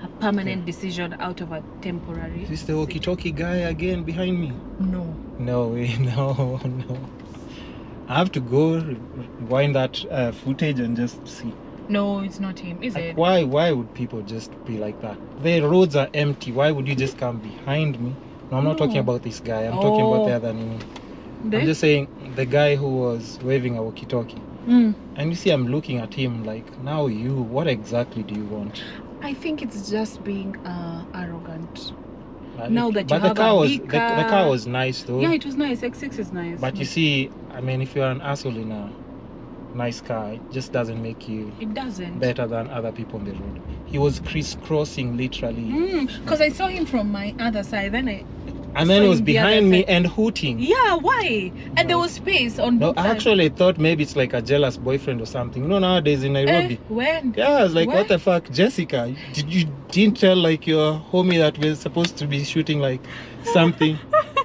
a permanent decision out of a temporary? Is this the walkie-talkie guy again behind me? No. No. I have to go rewind that footage and just see. No, it's not him, is it? Why would people just be like that? The roads are empty. Why would you just come behind me? No, I'm not talking about this guy. I'm talking about the other name. I'm just saying the guy who was waving a walkie-talkie. And you see, I'm looking at him like, now what exactly do you want? I think it's just being arrogant. Now that you have a big car. The car was nice though. Yeah, it was nice. X6 is nice. But you see, I mean, if you're an asshole in a nice car, it just doesn't make you better than other people on the road. He was crisscrossing literally. Because I saw him from my other side, then And then So it was in the behind other me side- and hooting. Yeah, why? And there was space on No, both sides. actually, I thought maybe it's like a jealous boyfriend or something. You know, nowadays in Nairobi. When? Yeah, I was like, What? what the fuck, Jessica? Didn't tell like your homie that we're supposed to be shooting like something?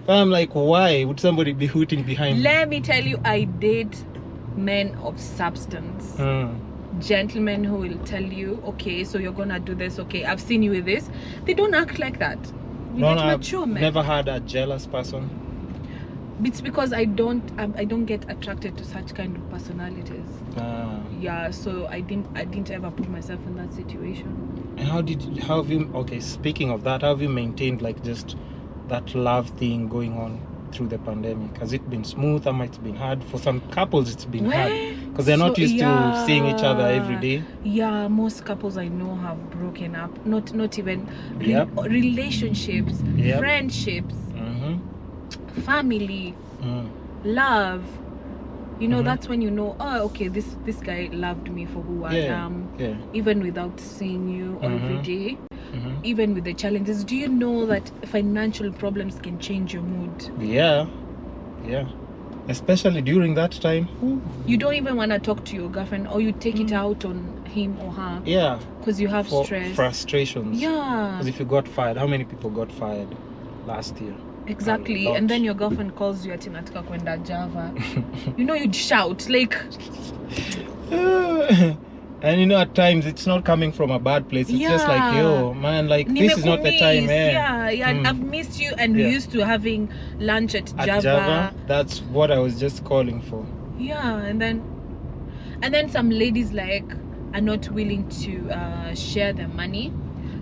I'm like, why would somebody be hooting behind me? Let me tell you, I date men of substance. Gentlemen who will tell you, okay, so you're gonna do this, okay, I've seen you with this. They don't act like that. You No, get I've mature men. never had a jealous person. It's because I don't get attracted to such kind of personalities. Yeah, so I didn't ever put myself in that situation. And how have you, okay, speaking of that, how have you maintained like just that love thing going on through the pandemic? Has it been smooth or it's been hard? For some couples it's been hard because they're not used to seeing each other every day. Yeah, most couples I know have broken up. Not even Yep. relationships, Yep. friendships, Mm-hmm. family, love. You know, Mhm. that's when you know, oh, okay, this guy loved me for who I am, Yeah. even without seeing you every Mhm. day, Mm-hmm. even with the challenges. Do you know that financial problems can change your mood? Yeah. Especially during that time. You don't even want to talk to your girlfriend, or you take it out on him or her Yeah. because you have For stress. frustrations. Yeah, Because if you got fired, how many people got fired last year? exactly. A lot. And then your girlfriend calls you ati nataka kwenda Java. You know, you'd shout like, And you know, at times it's not coming from a bad place. It's just like, yo, man, like this is not the time, "Nimekumiss." eh? Yeah, I've missed you, and we Yeah. used to having lunch at At Java, that's what I was just calling for. Yeah, and then some ladies like are not willing to share their money,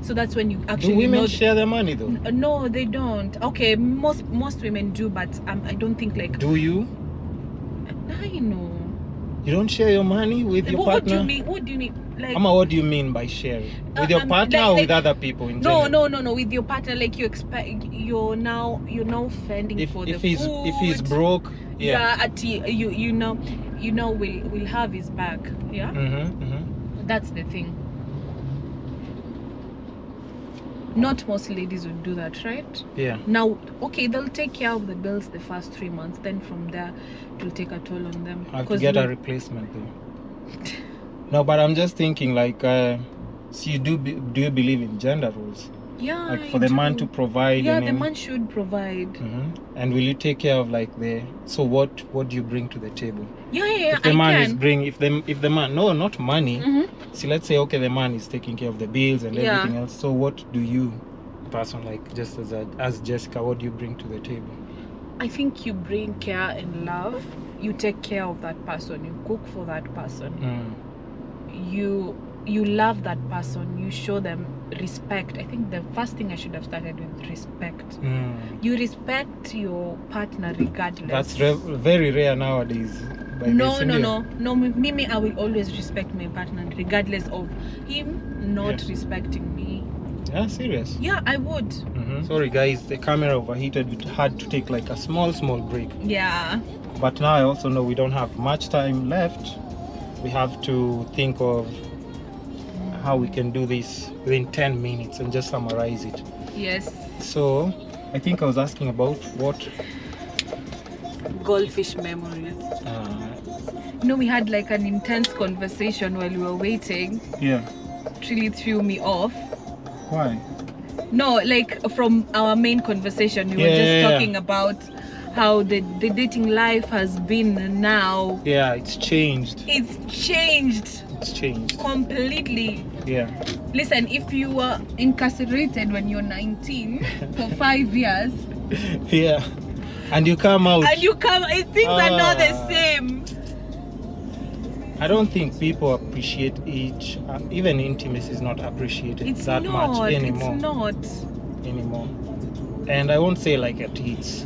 so that's when you actually Do women know share their money though? No, they don't. Okay, most women do, but I don't think like. Do you? I know. You don't share your money with your What do partner? you mean? What do you mean? Like, Ama, what do you mean by sharing? With your partner or with other people in general? no. With your partner, like you expect, you're now fending for the if he's food. if he's broke, yeah. you know will have his back. Yeah, that's the thing. Not most ladies would do that, right? Yeah. Now, okay, they'll take care of the bills the first 3 months. Then from there, it will take a toll on them. I have to get a replacement though. No, but I'm just thinking like, so do you believe in gender roles? Yeah. Like for the man to provide. Yeah, I the mean, man should provide. And will you take care of like so what do you bring to the table? Yeah, If the man is can. if the man, no, not money. See, let's say okay, the man is taking care of the bills and Yeah. everything else. So what do you, person, like just as Jessica, what do you bring to the table? I think you bring care and love. You take care of that person. You cook for that person. You love that person. You show them respect. I think the first thing I should have started with respect. You respect your partner regardless. That's very rare nowadays. By No, this India. no. Mimi, I will always respect my partner regardless of him not respecting me. Yeah, serious. Yeah, I would. Sorry guys, the camera overheated. We had to take like a small break. Yeah. But now I also know we don't have much time left. We have to think of how we can do this within 10 minutes and just summarize it. Yes. So I think I was asking about what Goldfish memories. We had like an intense conversation while we were waiting. Yeah. It really threw me off. Why? No, like from our main conversation, we were just talking about how the dating life has been now. Yeah, it's changed. It's changed completely. Yeah. Listen, if you were incarcerated when you're 19 for 5 years, yeah, and you come out things are not the same. I don't think people appreciate even intimacy is not appreciated much anymore. It's not anymore. And I won't say like it's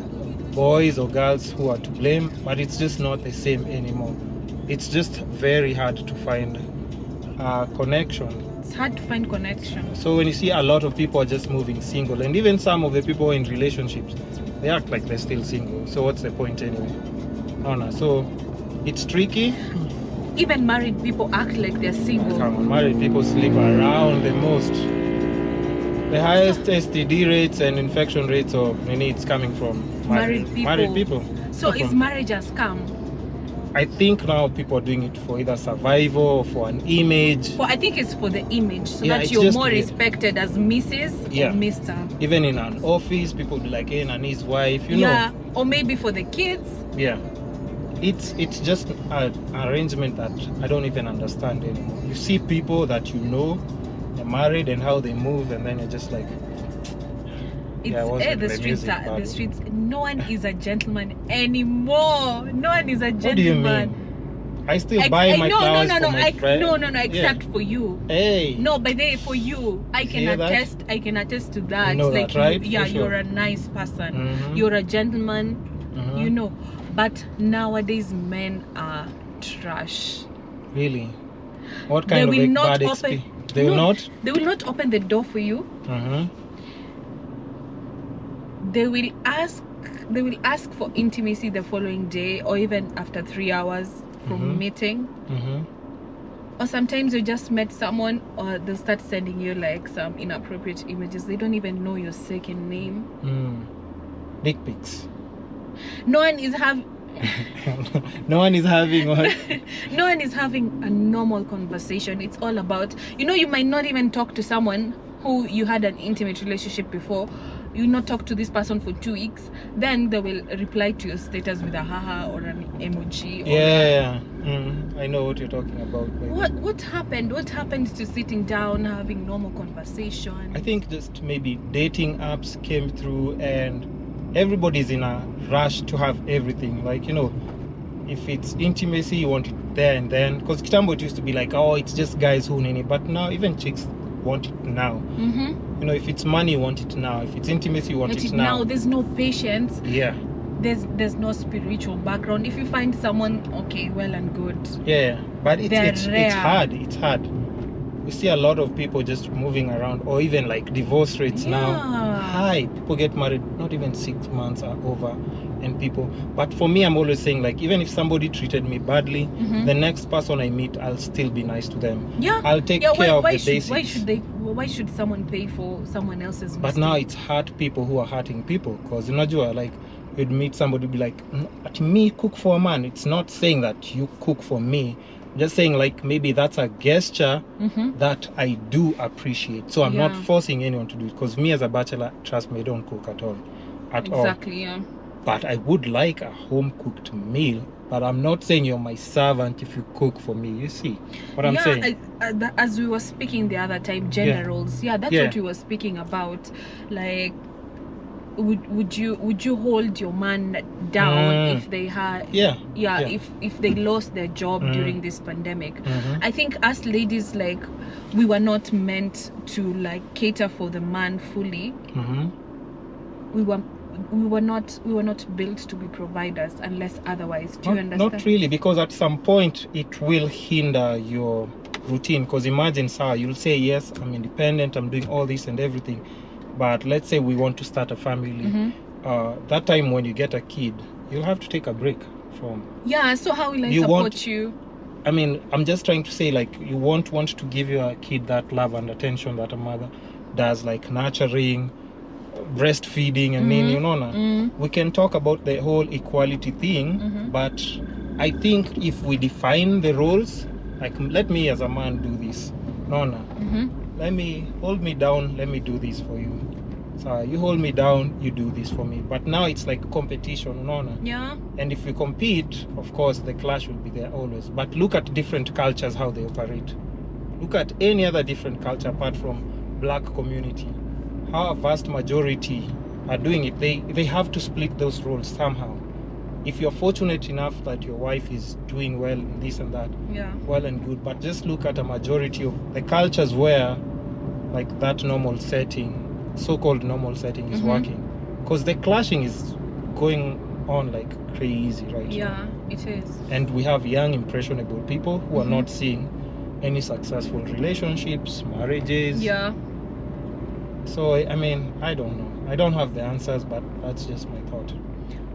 boys or girls who are to blame, but it's just not the same anymore. It's just very hard to find connection. It's hard to find connection. So when you see a lot of people are just moving single, and even some of the people in relationships, they act like they're still single. So what's the point anyway? No. So it's tricky. Even married people act like they're single. Come on, married people sleep around the most. The highest STD rates and infection rates of it's coming from Married people. So Not is from- marriage a scam? I think now people are doing it for either survival or for an image. Well, I think it's for the image, so Yeah, that it's you're just more weird. respected as Mrs. Yeah. or Mr. Even in an office, people will be like, hey, and his wife, you Yeah, know. or maybe for the kids. Yeah. It's just an arrangement that I don't even understand anymore. You see people that you know, they're married and how they move, and then you're just like, It's Yeah, I wasn't the the streets music are the bad. streets. No one is a gentleman anymore. No one is a gentleman. what do you mean? I still buy my flowers for my friend. No, Yeah. except for you. Hey. No, but they for you. I can Hear that? attest to that. You know like that, right? yeah, For sure. you're a nice person. Mhm. You're a gentleman, Mhm. you know. But nowadays men are trash. Really? What kind of will a not bad open- experience? They will No. not? They will not open the door for you. Mm-hmm. They will ask for intimacy the following day or even after 3 hours from Mhm. meeting. Mm-hmm. Or sometimes you just met someone or they'll start sending you like some inappropriate images. They don't even know your second name. Dick pics. No one is having No one is having one. no one is having a normal conversation. It's all about, you might not even talk to someone who you had an intimate relationship before. You not talk to this person for 2 weeks, then they will reply to your status with a haha or an emoji. Or Yeah. I know what you're talking about. Baby. What happened? What happened to sitting down, having normal conversation? I think just maybe dating apps came through and everybody's in a rush to have everything. Like, if it's intimacy, you want it there and then. Because kitambo it used to be like, oh, it's just guys who need it. But now even chicks want it now. Mm-hmm. If it's money, you want it now. If it's intimacy, you want it now. There's no patience. Yeah. There's no spiritual background. If you find someone, okay, well and good. Yeah. But They're it's rare. hard. It's hard. We see a lot of people just moving around, or even like divorce rates now. Yeah. High. People get married, not even 6 months are over, and people. But for me, I'm always saying, like, even if somebody treated me badly, Mhm. the next person I meet, I'll still be nice to them. Yeah. I'll take care of the basics. Why should someone pay for someone else's But now mistake? it's hurt people who are hurting people, because like you'd meet somebody be like, but me cook for a man. It's not saying that you cook for me. Just saying like maybe that's a gesture Mhm. that I do appreciate. So I'm not Yeah. forcing anyone to do it, because me as a bachelor, trust me, I don't cook at all. Exactly, yeah. But I would like a home cooked meal. But I'm not saying you're my servant if you cook for me. You see what I'm saying? As we were speaking the other time, gender roles. Yeah, that's Yeah. what we were speaking about. Like, would you hold your man down if they had Yeah. if they lost their job during this pandemic? Mhm. I think us ladies, like, we were not meant to like cater for the man fully. Mm-hmm. We were not built to be providers unless otherwise. Do you understand? Not really, because at some point it will hinder your routine. Because imagine, sir, you'll say, yes, I'm independent, I'm doing all this and everything. But let's say we want to start a family. Mhm. That time when you get a kid, you'll have to take a break from. Yeah, so how will I You support want- you? I mean, I'm just trying to say, like, you won't want to give your kid that love and attention that a mother does, like nurturing, breastfeeding, and then, we can talk about the whole equality thing, Mhm. but I think if we define the roles, like, let me as a man do this, Mhm. let me hold me down, let me do this for you. So you hold me down, you do this for me. But now it's like competition, Yeah. and if we compete, of course the clash will be there always. But look at different cultures, how they operate. Look at any other different culture apart from black community, how a vast majority are doing it. They have to split those roles somehow. If you're fortunate enough that your wife is doing well in this and that, Yeah. well and good, but just look at a majority of the cultures where like that normal setting, so-called normal setting is Mhm. working, because the clashing is going on like crazy right now. Yeah, it is. And we have young impressionable people who are Mhm. not seeing any successful relationships, marriages. Yeah. So I mean, I don't know, I don't have the answers, but that's just my thought.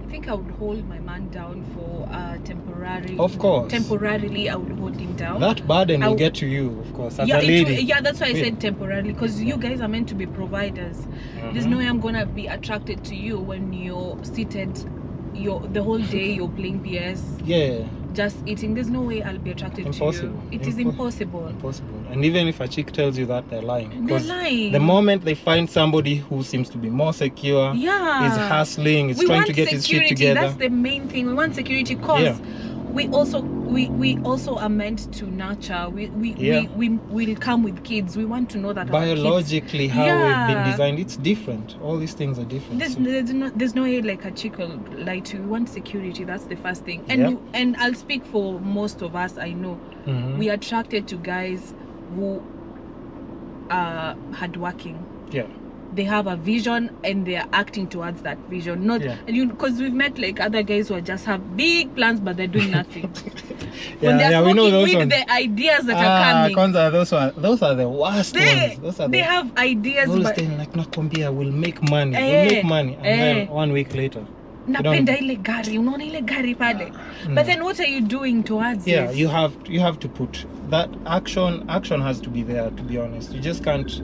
I think I would hold my man down for temporary. Of course. Temporarily, I would hold settling down. That burden will I'll- get to you, of course, as yeah, a lady. yeah, that's why I Yeah. said temporarily, because you guys are meant to be providers. There's no way I'm gonna be attracted to you when you're seated, the whole day you're playing PS, Yeah, just eating. There's no way I'll be attracted Impossible. to you. It is impossible. impossible. And even if a chick tells you that, they're lying. They're 'Cause lying. the moment they find somebody who seems to be more secure, Yeah, is hustling, is we trying want to get his shit security. together. That's the main thing. We want security, cause Yeah. we also are meant to nurture. We will come with kids. We want to know that our kids, Biologically, how Yeah. we've been designed, it's different. All these things are different. there's no way like a chick will lie to you. We want security. That's the first thing. And Yep. and I'll speak for most of us. I know Mhm. we are attracted to guys who are hardworking. Yeah. They have a vision and they are acting towards that vision. Not Yeah. because we've met like other guys who just have big plans but they're doing nothing. Yeah, When they're yeah, we know smoking those weed, ones. the ideas that are coming. Kwanza, those are the worst ones. Those are They the have ideas, always but saying like nakwambia we'll make money. We'll Eh, make money. And eh. then 1 week later. napenda ile gari, unaona ile gari pale. But then what are you doing towards Yeah, it? you have to put that action has to be there, to be honest. You just can't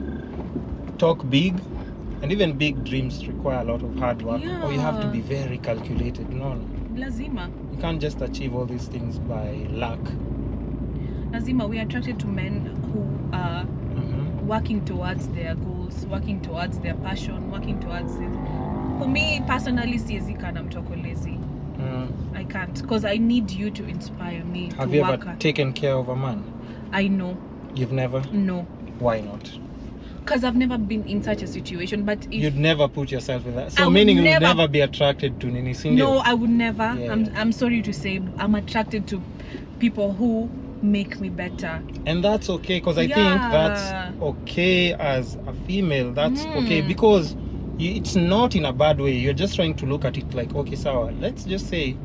talk big, and even big dreams require a lot of hard work, or you have to be very calculated. No, Lazima. you can't just achieve all these things by luck. Lazima, we are attracted to men who are Mhm. working towards their goals, working towards their passion, working towards it. For me personally, siwezi kana mtoko lazy. I can't, because I need you to inspire me Have to you work ever hard. taken care of a man? I know. You've never? No. Why not? Because I've never been in such a situation. But if You'd never put yourself in that. I So would meaning you would never- never be attracted to Nini Cindy? no, I would never. Yeah. I'm sorry to say, I'm attracted to people who make me better. And that's okay, because I think Yeah. that's okay as a female. That's okay, Mm. because it's not in a bad way. You're just trying to look at it like, okay, so let's just say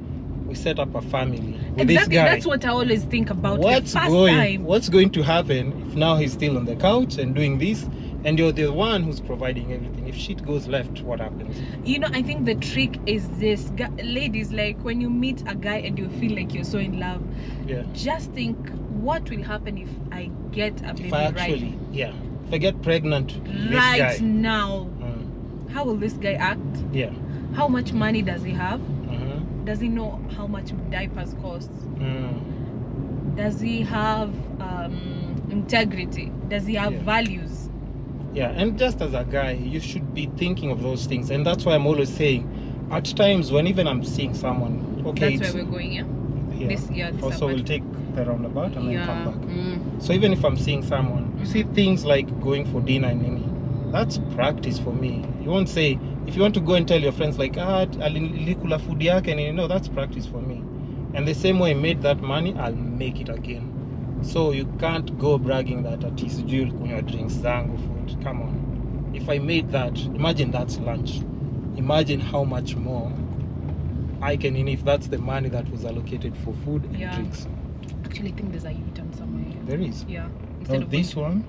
we set up a family with this Exactly, guy. that's what I always think about. What's the first going time. What's going to happen if now he's still on the couch and doing this, and you're the one who's providing everything? If shit goes left, what happens? You know, I think the trick is this. Ladies, like when you meet a guy and you feel like you're so in love, Yeah. just think, what will happen if I get a baby If I actually, if I get pregnant with this right guy, now? mm, How will this guy act? yeah. How much money does he have? Mhm. Does he know how much diapers cost? Mm. Does he have integrity? Does he have Yeah. values? Yeah, and just as a guy, you should be thinking of those things, and that's why I'm always saying, at times when even I'm seeing someone, okay, That's where we're going, yeah? yeah. This year. This Also, summer. we'll take the roundabout and then come back. Mm. So even if I'm seeing someone, you see things like going for dinner and nini, that's practice for me. You won't say, if you want to go and tell your friends like, alikula food yake, and no, that's practice for me. And the same way I made that money, I'll make it again. So you can't go bragging that at sijui kunywa drinks zangu food. Come on. If I made that, imagine that's lunch. Imagine how much more I can earn if that's the money that was allocated for food and Yeah. drinks. Actually, I think there's a U-turn somewhere here. There is. Yeah. Now this one,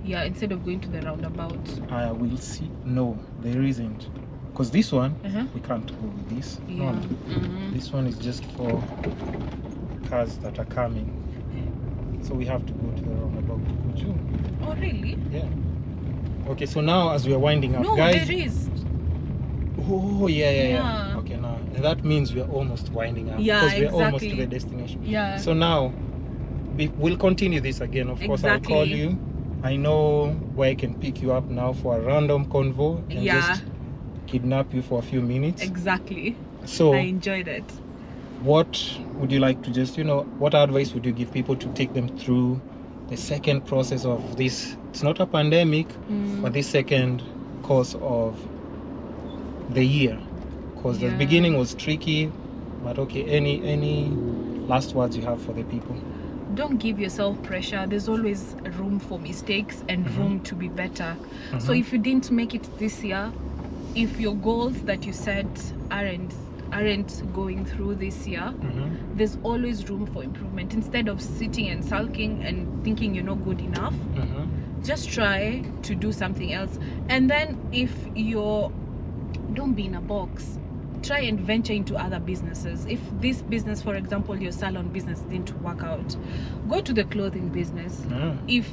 Yeah, instead of going to the roundabout. I will see. No, there isn't. Because this one, Uh-huh. we can't go with this. Yeah. No. Mhm. This one is just for cars that are coming. So we have to go to the roundabout. Would you? Oh, really? Yeah. Okay, so now as we are winding up, No, guys. there is. Oh, yeah. Yeah. Okay, now that means we are almost winding up. Yeah, Because we are almost to exactly. the destination. Yeah. So now, we'll continue this again. Of course, Exactly. I'll call you. I know where I can pick you up now for a random convo and Yeah. just kidnap you for a few minutes. Exactly. So, I enjoyed it. what would you like to just, what advice would you give people to take them through the second process of this? It's not a pandemic, but this second course of the year. Because the Yeah. beginning was tricky, but okay, any last words you have for the people? Don't give yourself pressure. There's always room for mistakes and room to be better. So if you didn't make it this year, if your goals that you set aren't going through this year, there's always room for improvement. Instead of sitting and sulking and thinking you're not good enough, just try to do something else. And then if don't be in a box. try and venture into other businesses. If this business, for example, your salon business didn't work out, go to the clothing business. If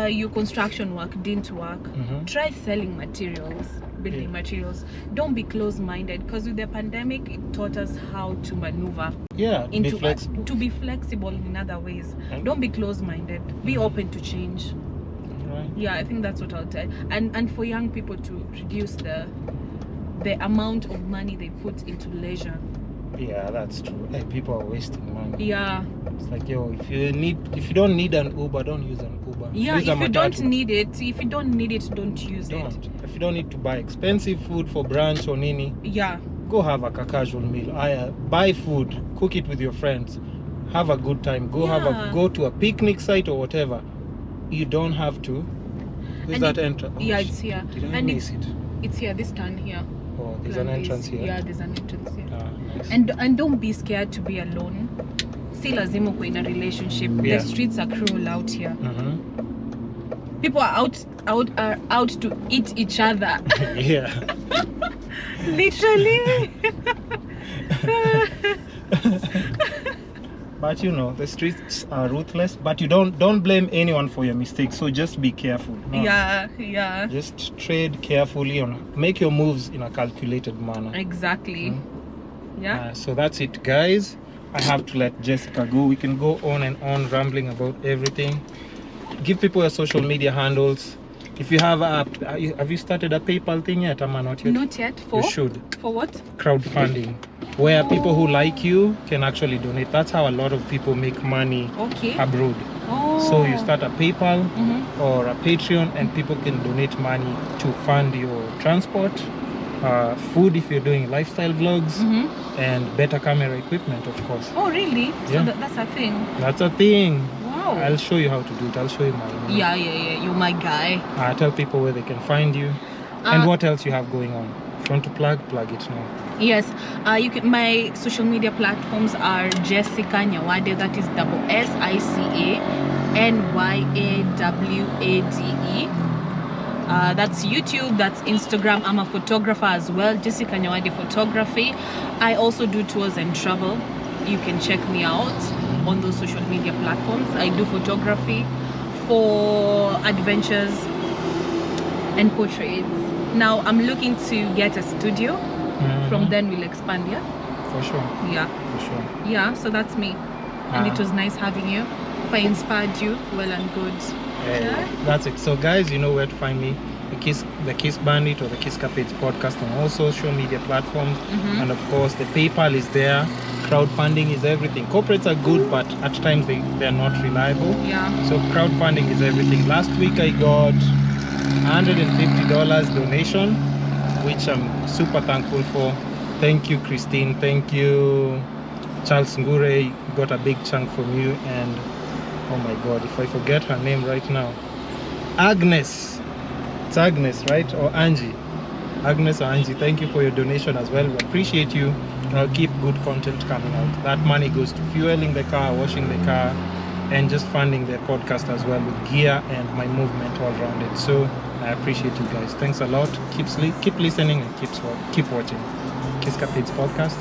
your construction work didn't work, try selling materials, building materials. Don't be close-minded, because with the pandemic it taught us how to maneuver into to be flexible in other ways. Don't be close-minded, be open to change. Yeah, I think that's what I'll tell. And for young people, to reduce the amount of money they put into leisure. Yeah, that's true. Hey, people are wasting money. Yeah. It's like, yo, if you don't need an Uber, don't use an Uber. Yeah, use if you don't need it, don't use it. If you don't need to buy expensive food for brunch or nini, go have a casual meal. Buy food, cook it with your friends, have a good time. Go to a picnic site or whatever. You don't have to. Where's that entrance? Yeah, it's here. Did I miss it? It's here, this turn here. Oh, there's an entrance here. Yeah, there's an entrance here. Nice. And don't be scared to be alone. Si lazima uko in a relationship. The streets are cruel out here. People are out to eat each other. Yeah. Literally. But you know, the streets are ruthless. But you don't blame anyone for your mistakes. So just be careful. No? Yeah. Just trade carefully make your moves in a calculated manner. Exactly. Yeah. So that's it, guys. I have to let Jessica go. We can go on and on rambling about everything. Give people your social media handles. If you have have you started a PayPal thing yet, Ama? Not yet? Not yet. For? You should. For what? Crowdfunding, where people who like you can actually donate. That's how a lot of people make money abroad. So you start a PayPal or a Patreon, and people can donate money to fund your transport, food if you're doing lifestyle vlogs, and better camera equipment, of course. Oh, really? Yeah. So that's a thing? That's a thing. Wow. I'll show you how to do it. I'll show you my email. Yeah. You're my guy. Tell people where they can find you. And what else you have going on. If you want to plug it now. Yes. My social media platforms are Jessica Nyawade. That is SICANYAWADE. That's YouTube, that's Instagram. I'm a photographer as well, Jessica Nyawade Photography. I also do tours and travel. You can check me out on those social media platforms. I do photography for adventures and portraits. Now I'm looking to get a studio. From then we'll expand. For sure. Yeah, so that's me. And it was nice having you. If I inspired you, well and good. That's it. So guys, you know where to find me. The Kiss Bandit or the Kisscapades podcast on all social media platforms. And of course the PayPal is there. Crowdfunding is everything. Corporates are good, but at times they're not reliable. So crowdfunding is everything. Last week I got $150 donation, which I'm super thankful for. Thank you, Christine. Thank you, Charles Ngure. Got a big chunk from you. And oh my god, if I forget her name right now, Agnes. It's Agnes, right? Or Angie. Agnes or Angie, thank you for your donation as well. We appreciate you. I'll keep good content coming out. That money goes to fueling the car, washing the car, and just funding the podcast as well with gear and my movement all around it. So I appreciate you guys. Thanks a lot. Keep listening and keep watching. Kisscapades podcast.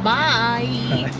Bye. Bye.